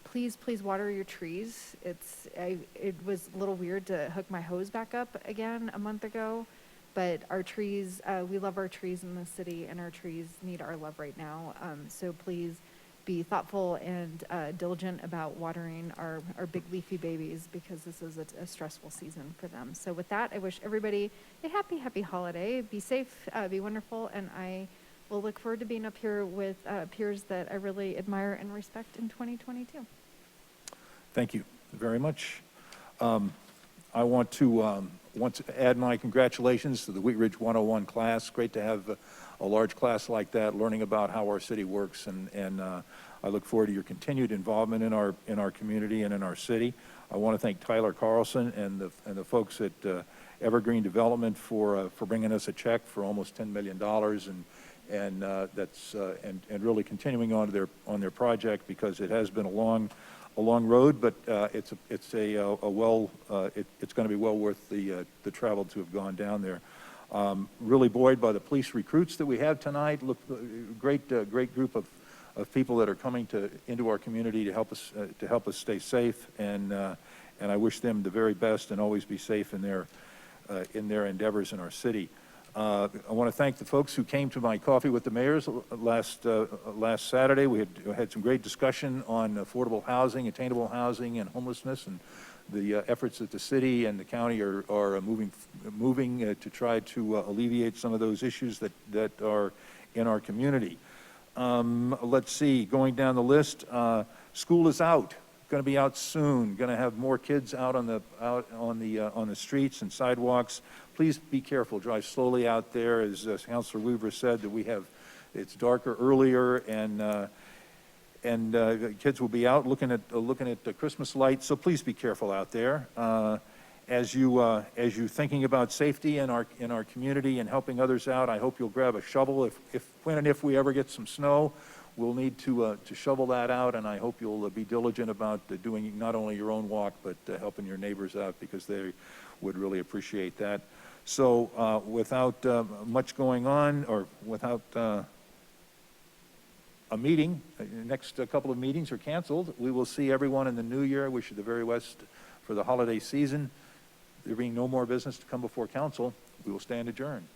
please water your trees. It was a little weird to hook my hose back up again a month ago, but our trees, we love our trees in the city, and our trees need our love right now. So please be thoughtful and diligent about watering our big leafy babies, because this is a stressful season for them. So with that, I wish everybody a happy holiday. Be safe, be wonderful, and I will look forward to being up here with peers that I really admire and respect in 2022.
Thank you very much. I want to add my congratulations to the Wheatridge 101 class. Great to have a large class like that, learning about how our city works, and I look forward to your continued involvement in our community and in our city. I want to thank Tyler Carlson and the folks at Evergreen Development for bringing us a check for almost $10 million, and really continuing on their project, because it has been a long road, but it's going to be well worth the travel to have gone down there. Really buoyed by the police recruits that we have tonight. Look, great group of people that are coming into our community to help us stay safe, and I wish them the very best, and always be safe in their endeavors in our city. I want to thank the folks who came to my coffee with the mayors last Saturday. We had some great discussion on affordable housing, attainable housing, and homelessness, and the efforts that the city and the county are moving to try to alleviate some of those issues that are in our community. Let's see, going down the list, school is out. Going to be out soon. Going to have more kids out on the streets and sidewalks. Please be careful. Drive slowly out there. As Councilor Weaver said, that it's darker earlier, and kids will be out looking at the Christmas lights. So please be careful out there. As you're thinking about safety in our community and helping others out, I hope you'll grab a shovel. When and if we ever get some snow, we'll need to shovel that out, and I hope you'll be diligent about doing not only your own walk, but helping your neighbors out, because they would really appreciate that. So without much going on, or without a meeting, the next couple of meetings are canceled. We will see everyone in the new year. Wish you the very best for the holiday season. There being no more business to come before council, we will stand adjourned.